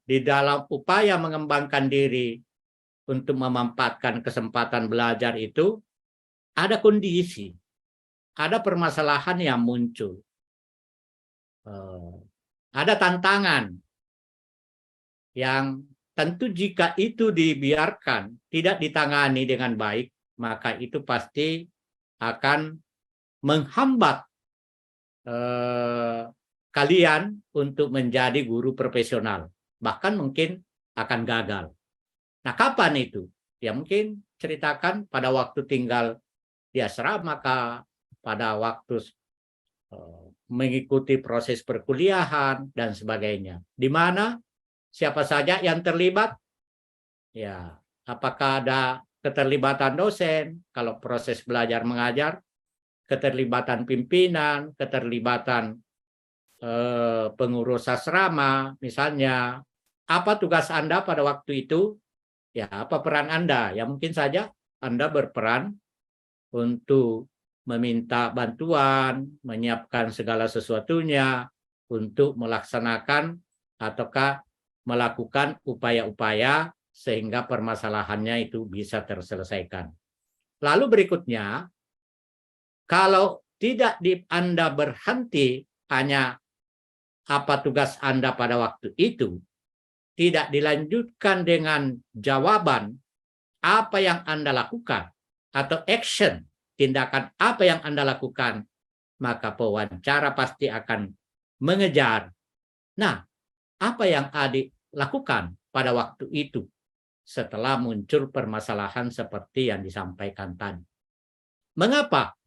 di dalam upaya mengembangkan diri untuk memanfaatkan kesempatan belajar itu, ada kondisi, ada permasalahan yang muncul. Ada tantangan yang tentu jika itu dibiarkan, tidak ditangani dengan baik, maka itu pasti akan menghambat kalian untuk menjadi guru profesional. Bahkan mungkin akan gagal. Nah, kapan itu? Ya mungkin ceritakan pada waktu tinggal di asrama, pada waktu mengikuti proses perkuliahan dan sebagainya. Di mana siapa saja yang terlibat? Ya, apakah ada keterlibatan dosen kalau proses belajar mengajar, keterlibatan pimpinan, keterlibatan pengurus asrama, misalnya. Apa tugas Anda pada waktu itu? Ya, apa peran Anda? Ya, mungkin saja Anda berperan untuk meminta bantuan, menyiapkan segala sesuatunya untuk melaksanakan ataukah melakukan upaya-upaya sehingga permasalahannya itu bisa terselesaikan. Lalu berikutnya, kalau tidak Anda berhenti hanya apa tugas Anda pada waktu itu, tidak dilanjutkan dengan jawaban apa yang Anda lakukan atau action, tindakan apa yang Anda lakukan, maka pewawancara pasti akan mengejar. Nah, apa yang adik lakukan pada waktu itu setelah muncul permasalahan seperti yang disampaikan tadi? Mengapa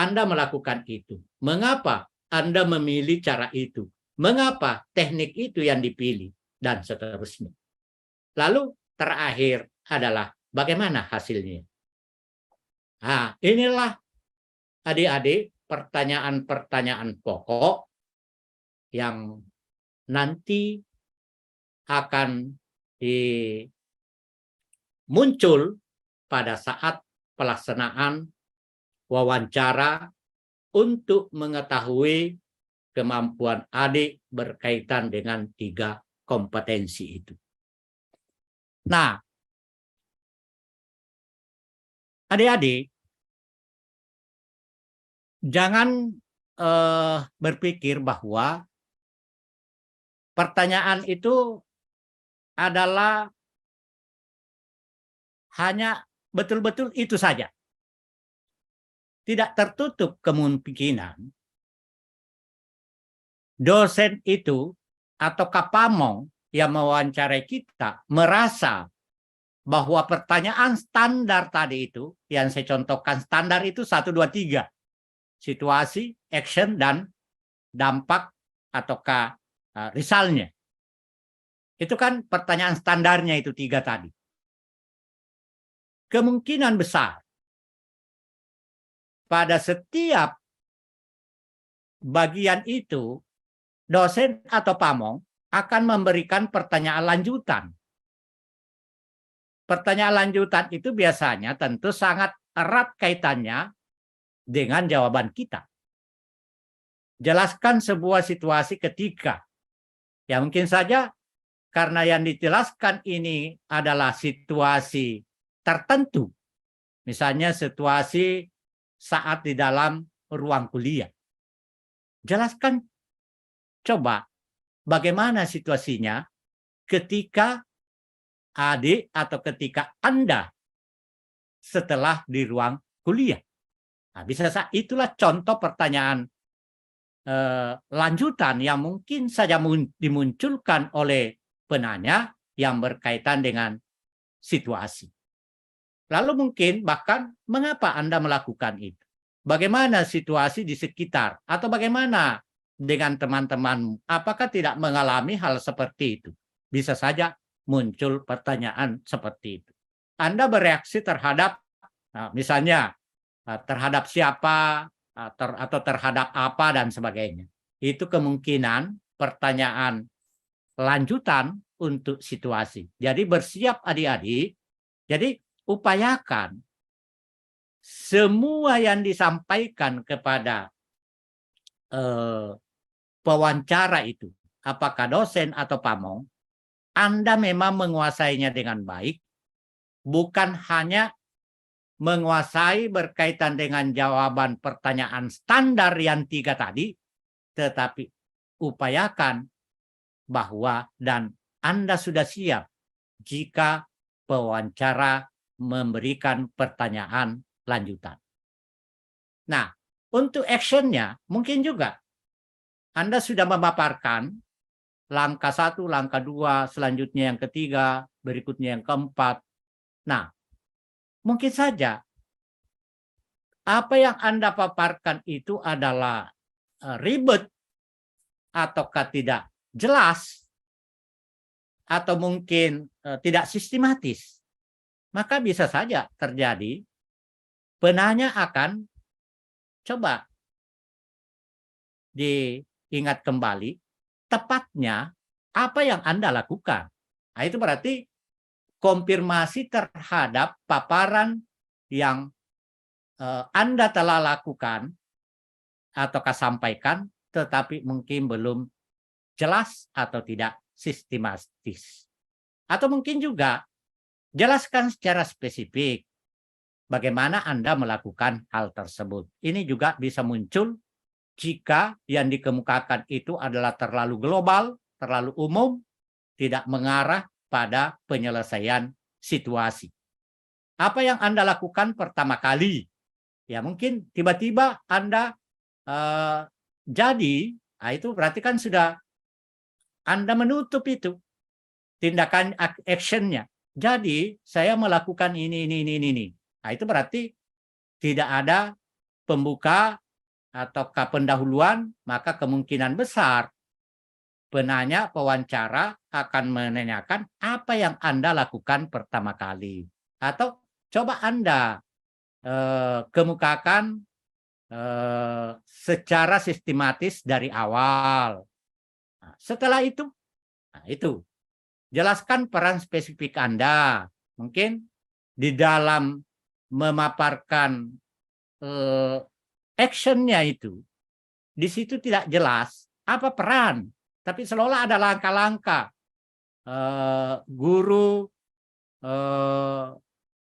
Anda melakukan itu? Mengapa Anda memilih cara itu? Mengapa teknik itu yang dipilih? Dan seterusnya. Lalu terakhir adalah bagaimana hasilnya? Nah, inilah adik-adik pertanyaan-pertanyaan pokok yang nanti akan muncul pada saat pelaksanaan wawancara untuk mengetahui kemampuan adik berkaitan dengan 3 kompetensi itu. Nah, adik-adik, jangan berpikir bahwa pertanyaan itu adalah hanya betul-betul itu saja. Tidak tertutup kemungkinan dosen itu atau kapamong yang mewawancarai kita merasa bahwa pertanyaan standar tadi itu, yang saya contohkan standar itu 1, 2, 3. Situasi, action, dan dampak ataukah risalnya. Itu kan pertanyaan standarnya itu 3 tadi. Kemungkinan besar pada setiap bagian itu, dosen atau pamong akan memberikan pertanyaan lanjutan. Pertanyaan lanjutan itu biasanya tentu sangat erat kaitannya dengan jawaban kita. Jelaskan sebuah situasi ketika. Ya mungkin saja karena yang dijelaskan ini adalah situasi tertentu. Misalnya situasi saat di dalam ruang kuliah. Jelaskan coba bagaimana situasinya ketika adik atau ketika Anda setelah di ruang kuliah. Nah, bisa itulah contoh pertanyaan lanjutan yang mungkin saja dimunculkan oleh penanya yang berkaitan dengan situasi. Lalu mungkin bahkan mengapa Anda melakukan itu? Bagaimana situasi di sekitar atau bagaimana dengan teman-teman, apakah tidak mengalami hal seperti itu? Bisa saja muncul pertanyaan seperti itu. Anda bereaksi terhadap, misalnya terhadap siapa atau terhadap apa dan sebagainya. Itu kemungkinan pertanyaan lanjutan untuk situasi. Jadi bersiap adik-adik. Jadi upayakan semua yang disampaikan kepada pewawancara itu, apakah dosen atau pamong, Anda memang menguasainya dengan baik, bukan hanya menguasai berkaitan dengan jawaban pertanyaan standar yang 3 tadi, tetapi upayakan bahwa dan Anda sudah siap jika pewawancara memberikan pertanyaan lanjutan. Nah, untuk actionnya mungkin juga Anda sudah memaparkan langkah 1, langkah 2, selanjutnya yang ketiga, berikutnya yang keempat. Nah, mungkin saja apa yang Anda paparkan itu adalah ribet ataukah tidak jelas atau mungkin tidak sistematis. Maka bisa saja terjadi penanya akan coba diingat kembali tepatnya apa yang Anda lakukan. Nah, itu berarti konfirmasi terhadap paparan yang Anda telah lakukan ataukah sampaikan, tetapi mungkin belum jelas atau tidak sistematis. Atau mungkin juga jelaskan secara spesifik bagaimana Anda melakukan hal tersebut. Ini juga bisa muncul jika yang dikemukakan itu adalah terlalu global, terlalu umum, tidak mengarah pada penyelesaian situasi. Apa yang Anda lakukan pertama kali? Ya mungkin tiba-tiba Anda jadi, nah itu berarti kan sudah Anda menutup itu tindakan actionnya. Jadi saya melakukan ini. Nah itu berarti tidak ada pembuka ataukah pendahuluan, maka kemungkinan besar penanya pewawancara akan menanyakan apa yang Anda lakukan pertama kali. Atau coba Anda kemukakan secara sistematis dari awal. Nah, setelah itu, jelaskan peran spesifik Anda. Mungkin di dalam memaparkan actionnya itu, di situ tidak jelas apa peran, tapi seolah ada langkah-langkah guru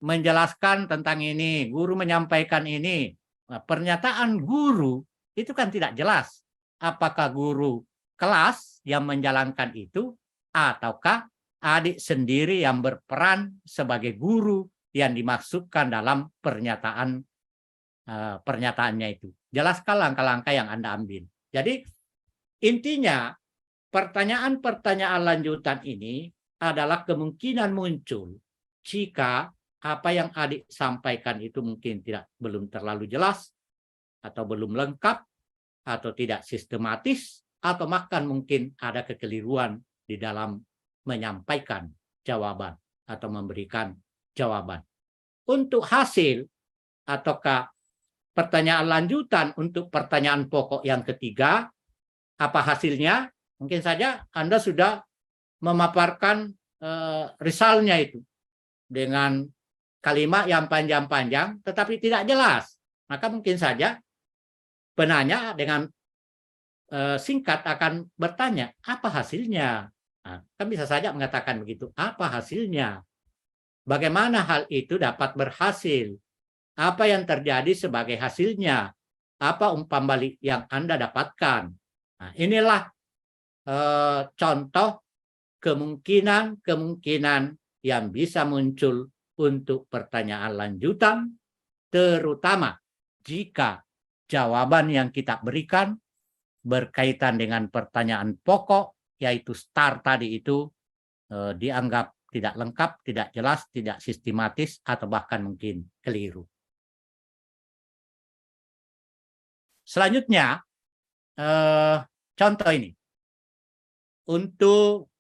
menjelaskan tentang ini, guru menyampaikan ini. Nah, pernyataan guru itu kan tidak jelas. Apakah guru kelas yang menjalankan itu, ataukah adik sendiri yang berperan sebagai guru yang dimaksudkan dalam pernyataannya itu. Jelaskan langkah-langkah yang Anda ambil. Jadi intinya pertanyaan-pertanyaan lanjutan ini adalah kemungkinan muncul jika apa yang adik sampaikan itu mungkin belum terlalu jelas, atau belum lengkap, atau tidak sistematis, atau bahkan mungkin ada kekeliruan di dalam menyampaikan jawaban atau memberikan jawaban. Untuk hasil ataukah pertanyaan lanjutan untuk pertanyaan pokok yang ketiga, apa hasilnya? Mungkin saja Anda sudah memaparkan resultnya itu dengan kalimat yang panjang-panjang tetapi tidak jelas. Maka mungkin saja penanya dengan singkat akan bertanya, apa hasilnya? Nah, kan bisa saja mengatakan begitu, apa hasilnya? Bagaimana hal itu dapat berhasil? Apa yang terjadi sebagai hasilnya? Apa umpan balik yang Anda dapatkan? Nah, inilah contoh kemungkinan yang bisa muncul untuk pertanyaan lanjutan, terutama jika jawaban yang kita berikan berkaitan dengan pertanyaan pokok, yaitu start tadi itu dianggap tidak lengkap, tidak jelas, tidak sistematis, atau bahkan mungkin keliru. Selanjutnya, contoh ini. Untuk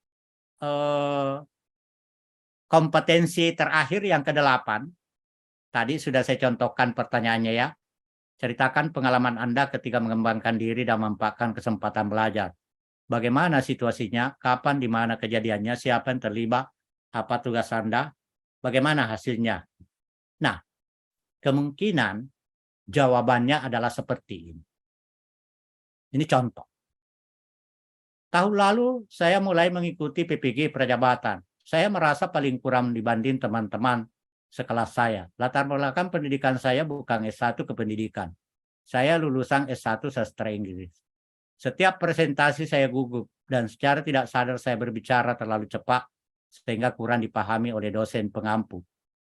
kompetensi terakhir yang ke-8, tadi sudah saya contohkan pertanyaannya ya. Ceritakan pengalaman Anda ketika mengembangkan diri dan memanfaatkan kesempatan belajar. Bagaimana situasinya, kapan, di mana kejadiannya, siapa yang terlibat, apa tugas Anda, bagaimana hasilnya. Nah, kemungkinan jawabannya adalah seperti ini. Ini contoh. Tahun lalu saya mulai mengikuti PPG Prajabatan. Saya merasa paling kurang dibanding teman-teman sekelas saya. Latar belakang pendidikan saya bukan S1 kependidikan. Saya lulusan S1 sastra Inggris. Setiap presentasi saya gugup dan secara tidak sadar saya berbicara terlalu cepat sehingga kurang dipahami oleh dosen pengampu.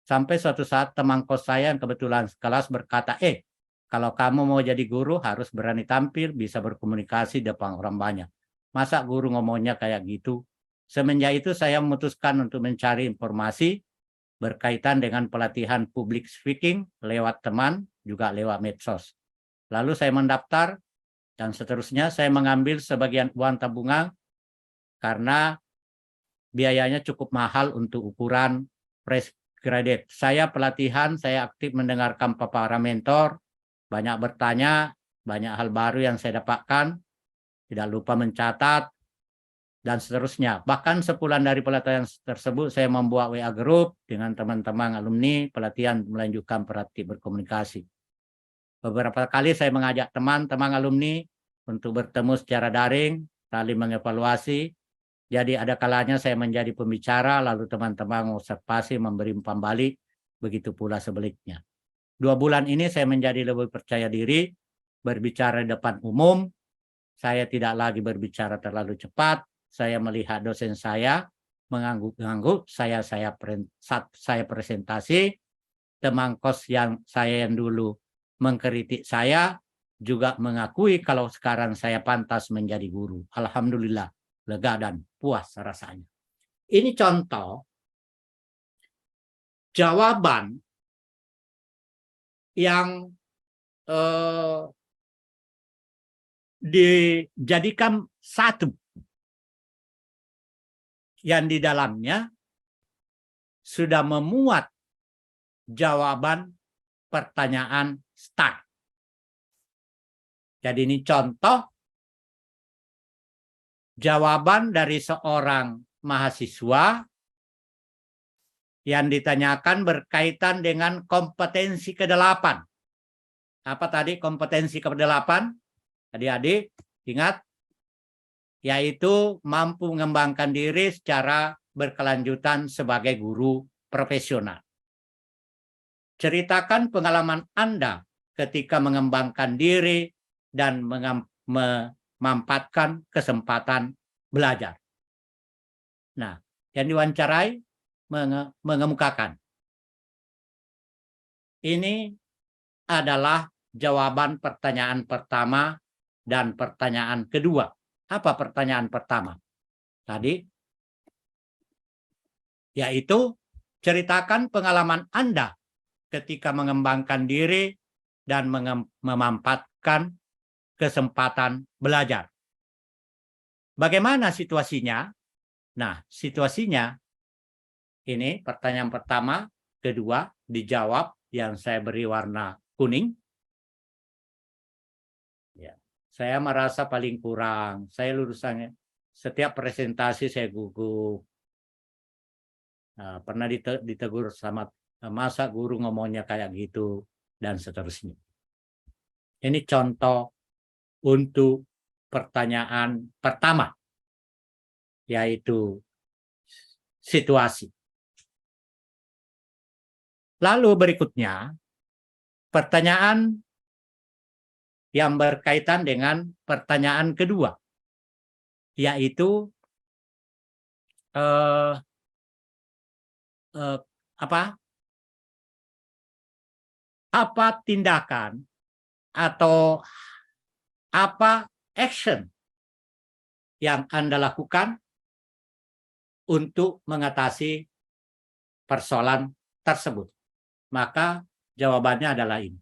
Sampai suatu saat teman kos saya yang kebetulan sekelas berkata, kalau kamu mau jadi guru harus berani tampil, bisa berkomunikasi depan orang banyak. Masa guru ngomongnya kayak gitu? Semenjak itu saya memutuskan untuk mencari informasi berkaitan dengan pelatihan public speaking lewat teman, juga lewat medsos. Lalu saya mendaftar dan seterusnya saya mengambil sebagian uang tabungan karena biayanya cukup mahal untuk ukuran fresh graduate. Saya pelatihan, saya aktif mendengarkan paparan mentor, banyak bertanya, banyak hal baru yang saya dapatkan, tidak lupa mencatat, dan seterusnya. Bahkan sebulan dari pelatihan tersebut, saya membuat WA group dengan teman-teman alumni pelatihan melanjutkan praktik berkomunikasi. Beberapa kali saya mengajak teman-teman alumni untuk bertemu secara daring, saling mengevaluasi. Jadi ada kalanya saya menjadi pembicara, lalu teman-teman observasi memberi umpan balik, begitu pula sebaliknya. 2 bulan ini saya menjadi lebih percaya diri, berbicara di depan umum, saya tidak lagi berbicara terlalu cepat, saya melihat dosen saya mengangguk-angguk, saya presentasi, teman kos yang dulu mengkritik saya juga mengakui kalau sekarang saya pantas menjadi guru. Alhamdulillah, lega dan puas rasanya. Ini contoh jawaban yang dijadikan satu, yang di dalamnya sudah memuat jawaban pertanyaan start. Jadi ini contoh jawaban dari seorang mahasiswa yang ditanyakan berkaitan dengan kompetensi ke-8. Apa tadi kompetensi ke-8? Adik-adik ingat, yaitu mampu mengembangkan diri secara berkelanjutan sebagai guru profesional. Ceritakan pengalaman Anda ketika mengembangkan diri dan memanfaatkan kesempatan belajar. Nah, yang diwawancarai mengemukakan. Ini adalah jawaban pertanyaan pertama dan pertanyaan kedua. Apa pertanyaan pertama? Tadi, yaitu ceritakan pengalaman Anda ketika mengembangkan diri dan memanfaatkan kesempatan belajar. Bagaimana situasinya? Nah, situasinya ini pertanyaan pertama, kedua dijawab yang saya beri warna kuning. Ya, saya merasa paling kurang. Saya lulusannya setiap presentasi saya gugup. Nah, pernah ditegur sama masa guru ngomongnya kayak gitu dan seterusnya. Ini contoh untuk pertanyaan pertama, yaitu situasi. Lalu berikutnya, pertanyaan yang berkaitan dengan pertanyaan kedua, yaitu apa tindakan atau apa action yang Anda lakukan untuk mengatasi persoalan tersebut. Maka jawabannya adalah ini.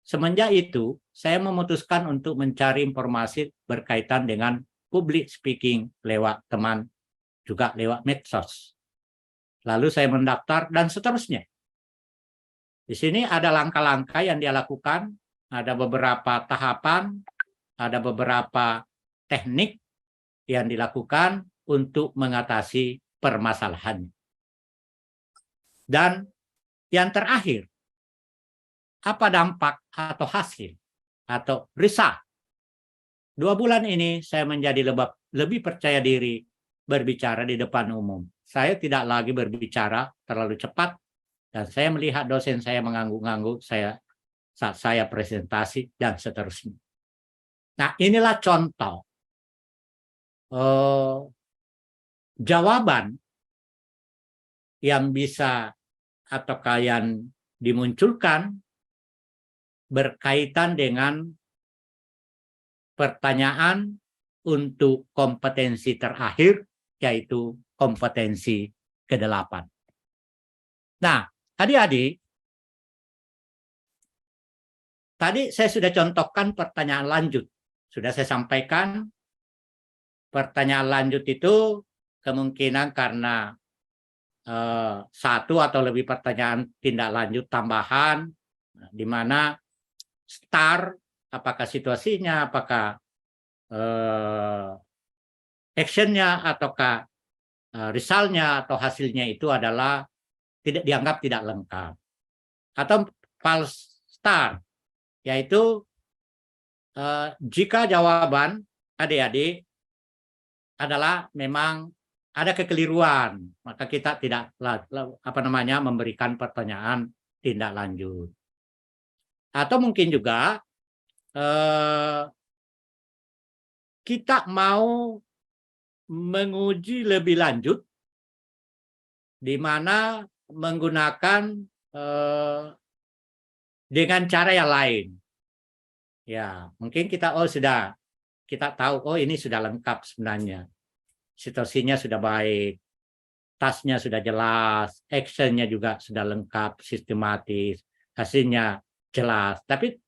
semenjak itu saya memutuskan untuk mencari informasi berkaitan dengan public speaking lewat teman, juga lewat medsos. Lalu saya mendaftar dan seterusnya. Di sini ada langkah-langkah yang dia lakukan, ada beberapa tahapan, ada beberapa teknik yang dilakukan untuk mengatasi permasalahan. Dan yang terakhir, apa dampak atau hasil atau result? 2 bulan ini saya menjadi lebih percaya diri berbicara di depan umum. Saya tidak lagi berbicara terlalu cepat, dan saya melihat dosen saya mengangguk-angguk saat saya presentasi dan seterusnya. Nah, inilah contoh jawaban yang bisa atau kalian dimunculkan berkaitan dengan pertanyaan untuk kompetensi terakhir, yaitu kompetensi ke-8. Nah, adik-adik, tadi saya sudah contohkan pertanyaan lanjut. Sudah saya sampaikan, pertanyaan lanjut itu kemungkinan karena satu atau lebih pertanyaan tindak lanjut tambahan, di mana start, apakah situasinya, apakah actionnya, ataukah resultnya atau hasilnya itu adalah dianggap tidak lengkap. Atau false start, yaitu jika jawaban adik-adik adalah memang ada kekeliruan, maka kita tidak memberikan pertanyaan tindak lanjut. Atau mungkin juga kita mau menguji lebih lanjut, di mana menggunakan dengan cara yang lain. Ya, mungkin kita tahu ini sudah lengkap sebenarnya. Situasinya sudah baik, tasnya sudah jelas, actionnya juga sudah lengkap, sistematis, hasilnya jelas. Tapi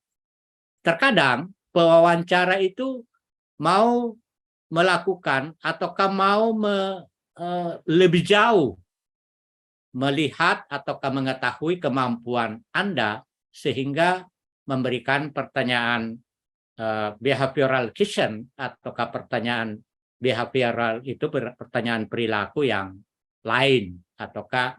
terkadang pewawancara itu mau melakukan ataukah mau lebih jauh melihat ataukah mengetahui kemampuan Anda, sehingga memberikan pertanyaan behavioral question, ataukah pertanyaan behavioral itu pertanyaan perilaku yang lain, ataukah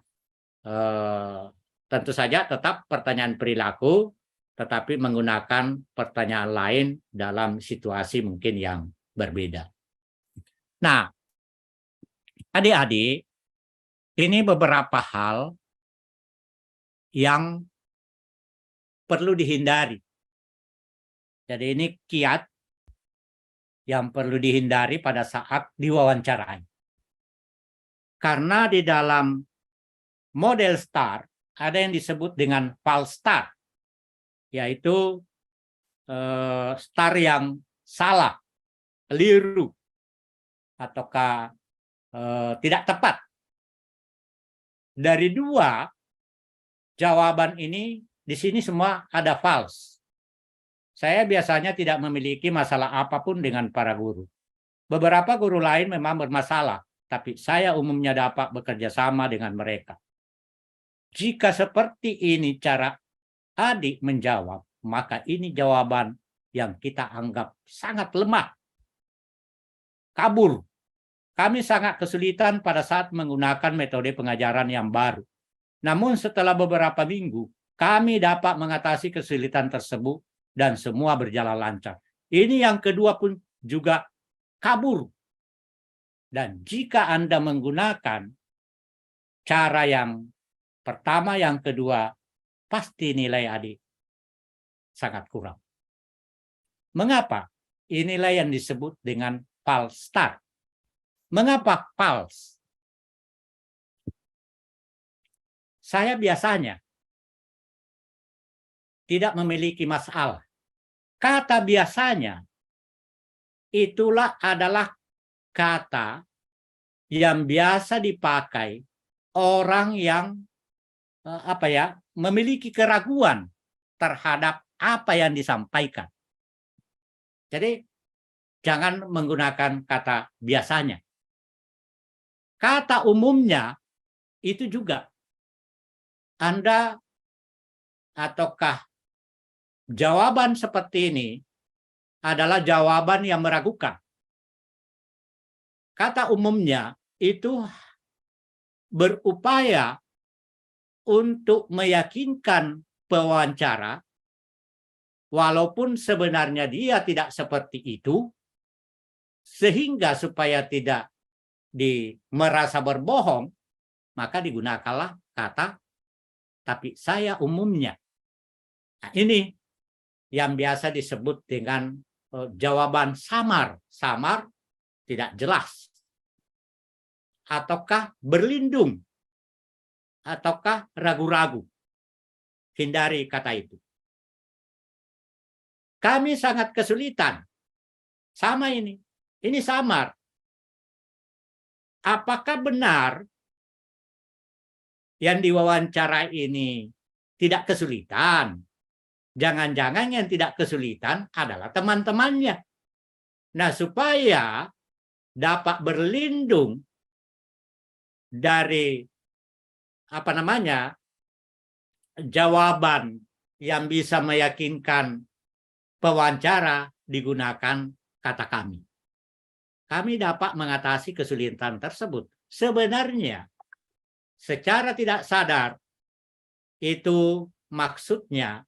tentu saja tetap pertanyaan perilaku, tetapi menggunakan pertanyaan lain dalam situasi mungkin yang berbeda. Nah, adik-adik, ini beberapa hal yang perlu dihindari. Jadi ini kiat yang perlu dihindari pada saat diwawancarai. Karena di dalam model STAR ada yang disebut dengan false start, yaitu STAR yang salah, keliru, ataukah tidak tepat. Dari 2 jawaban ini, di sini semua ada false. Saya biasanya tidak memiliki masalah apapun dengan para guru. Beberapa guru lain memang bermasalah, tapi saya umumnya dapat bekerja sama dengan mereka. Jika seperti ini cara adik menjawab, maka ini jawaban yang kita anggap sangat lemah, kabur. Kami sangat kesulitan pada saat menggunakan metode pengajaran yang baru. Namun setelah beberapa minggu, kami dapat mengatasi kesulitan tersebut dan semua berjalan lancar. Ini yang kedua pun juga kabur. Dan jika Anda menggunakan cara yang pertama, yang kedua, pasti nilai adik sangat kurang. Mengapa? Inilah yang disebut dengan false start. Mengapa false? Saya biasanya tidak memiliki masalah. Kata biasanya itulah adalah kata yang biasa dipakai orang yang memiliki keraguan terhadap apa yang disampaikan. Jadi jangan menggunakan kata biasanya. Kata umumnya itu juga. Anda ataukah jawaban seperti ini adalah jawaban yang meragukan. Kata umumnya itu berupaya untuk meyakinkan pewawancara, walaupun sebenarnya dia tidak seperti itu, sehingga supaya tidak merasa berbohong, maka digunakanlah kata tapi saya umumnya. Nah, ini yang biasa disebut dengan jawaban samar. Samar tidak jelas. Ataukah berlindung. Ataukah ragu-ragu. Hindari kata itu. Kami sangat kesulitan. Sama ini. Ini samar. Apakah benar yang diwawancara ini tidak kesulitan? Jangan-jangan yang tidak kesulitan adalah teman-temannya. Nah, supaya dapat berlindung dari jawaban yang bisa meyakinkan pewawancara, digunakan kata kami. Kami dapat mengatasi kesulitan tersebut. Sebenarnya secara tidak sadar itu maksudnya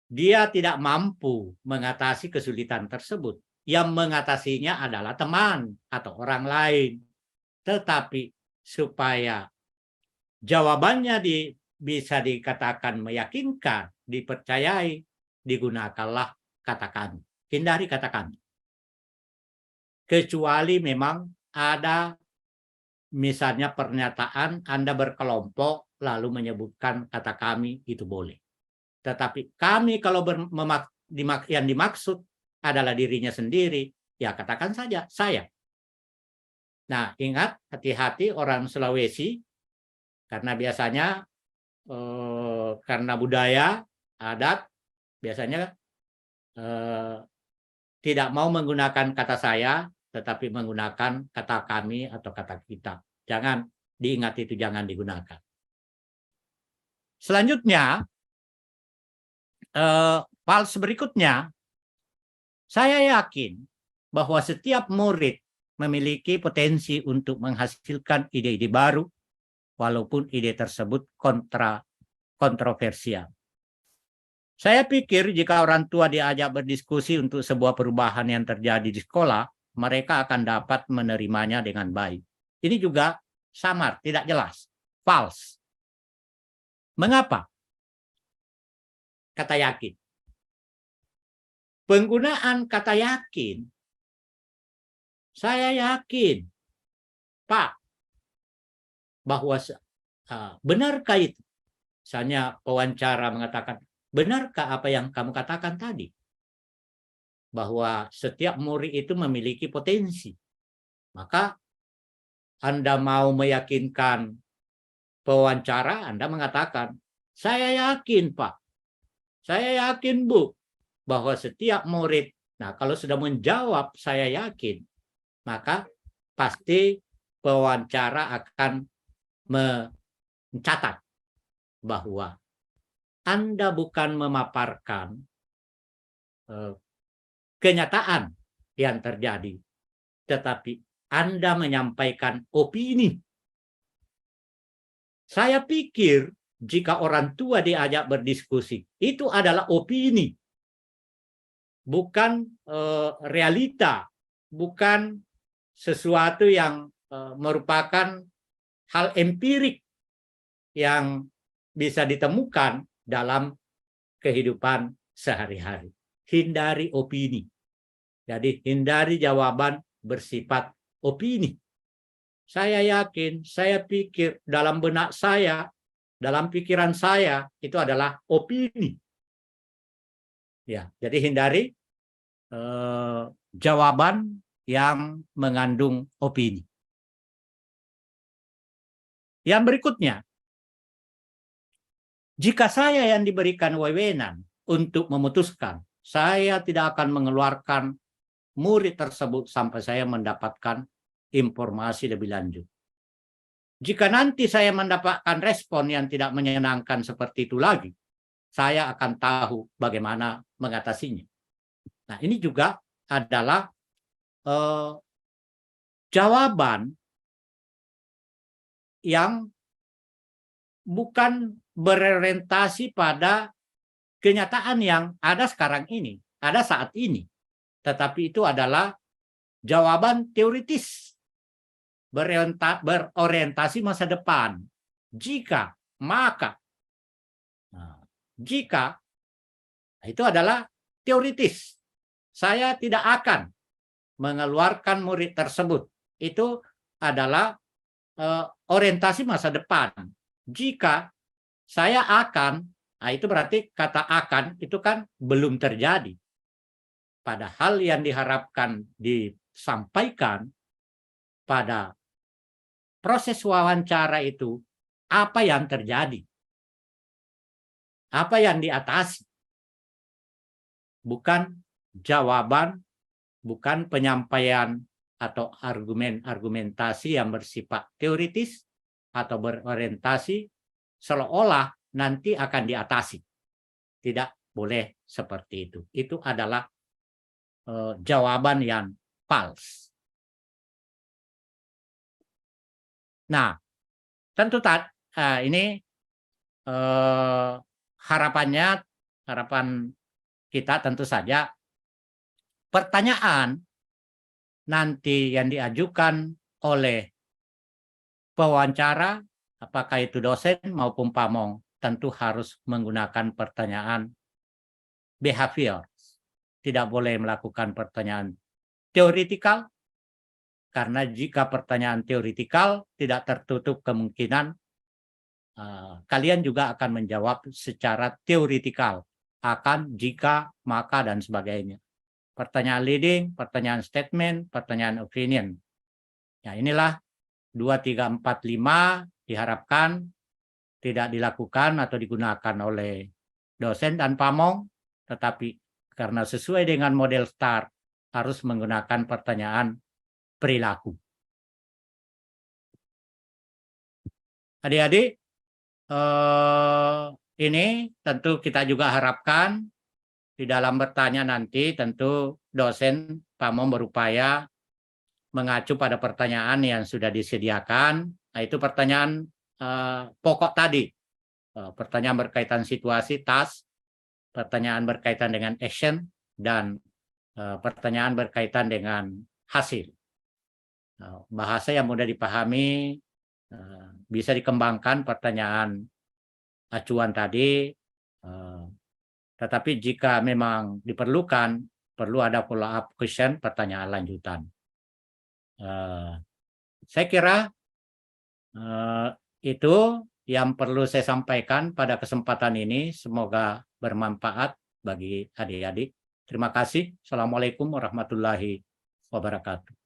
dia tidak mampu mengatasi kesulitan tersebut. Yang mengatasinya adalah teman atau orang lain. Tetapi supaya jawabannya bisa dikatakan meyakinkan, dipercayai, digunakanlah kata kami. Hindari kata kami. Kecuali memang ada misalnya pernyataan Anda berkelompok lalu menyebutkan kata kami, itu boleh. Tetapi kami kalau yang dimaksud adalah dirinya sendiri, ya katakan saja saya. Nah, ingat, hati-hati orang Sulawesi, karena biasanya karena budaya, adat, biasanya tidak mau menggunakan kata saya, tetapi menggunakan kata kami atau kata kita. Jangan diingat itu, jangan digunakan. Selanjutnya, fals berikutnya, saya yakin bahwa setiap murid memiliki potensi untuk menghasilkan ide-ide baru, walaupun ide tersebut kontroversial. Saya pikir jika orang tua diajak berdiskusi untuk sebuah perubahan yang terjadi di sekolah, mereka akan dapat menerimanya dengan baik. Ini juga samar, tidak jelas, false. Mengapa? Kata yakin. Penggunaan kata yakin, saya yakin, Pak, bahwa benarkah itu? Misalnya pewawancara mengatakan, benarkah apa yang kamu katakan tadi? Bahwa setiap murid itu memiliki potensi. Maka Anda mau meyakinkan pewawancara, Anda mengatakan, saya yakin Pak, saya yakin Bu, bahwa setiap murid, nah kalau sudah menjawab saya yakin, maka pasti pewawancara akan mencatat bahwa Anda bukan memaparkan kenyataan yang terjadi, tetapi Anda menyampaikan opini. Saya pikir jika orang tua diajak berdiskusi, itu adalah opini, bukan realita, bukan sesuatu yang merupakan hal empirik yang bisa ditemukan dalam kehidupan sehari-hari. Hindari opini. Jadi hindari jawaban bersifat opini. Saya yakin, saya pikir, dalam benak saya, dalam pikiran saya, itu adalah opini. Ya, jadi hindari jawaban yang mengandung opini. Yang berikutnya, jika saya yang diberikan wewenang untuk memutuskan. Saya tidak akan mengeluarkan murid tersebut sampai saya mendapatkan informasi lebih lanjut. Jika nanti saya mendapatkan respon yang tidak menyenangkan seperti itu lagi, saya akan tahu bagaimana mengatasinya. Nah, ini juga adalah jawaban yang bukan berorientasi pada kenyataan yang ada sekarang ini, ada saat ini. Tetapi itu adalah jawaban teoritis, berorientasi masa depan. Jika, maka. Nah, jika, itu adalah teoritis. Saya tidak akan mengeluarkan murid tersebut. Itu adalah orientasi masa depan. Jika saya akan, nah itu berarti kata akan itu kan belum terjadi. Padahal yang diharapkan disampaikan pada proses wawancara itu, apa yang terjadi? Apa yang diatasi? Bukan jawaban, bukan penyampaian atau argumentasi yang bersifat teoritis atau berorientasi seolah-olah nanti akan diatasi. Tidak boleh seperti itu. Itu adalah jawaban yang false. Nah, tentu ini harapan kita tentu saja pertanyaan nanti yang diajukan oleh pewawancara, apakah itu dosen maupun pamong, tentu harus menggunakan pertanyaan behavior. Tidak boleh melakukan pertanyaan teoritikal, karena jika pertanyaan teoritikal tidak tertutup kemungkinan kalian juga akan menjawab secara teoritikal, akan, jika, maka, dan sebagainya. Pertanyaan leading, pertanyaan statement, pertanyaan opinion. Ya, inilah 2, 3, 4, 5 diharapkan tidak dilakukan atau digunakan oleh dosen dan pamong, tetapi karena sesuai dengan model STAR harus menggunakan pertanyaan perilaku. Adik-adik, ini tentu kita juga harapkan di dalam bertanya nanti tentu dosen pamong berupaya mengacu pada pertanyaan yang sudah disediakan. Nah, itu pertanyaan pokok tadi. Pertanyaan berkaitan situasi, task, pertanyaan berkaitan dengan action, dan pertanyaan berkaitan dengan hasil. Bahasa yang mudah dipahami, bisa dikembangkan pertanyaan acuan tadi, tetapi jika memang diperlukan, perlu ada follow-up question, pertanyaan lanjutan. Saya kira itu yang perlu saya sampaikan pada kesempatan ini. Semoga bermanfaat bagi adik-adik. Terima kasih. Assalamualaikum warahmatullahi wabarakatuh.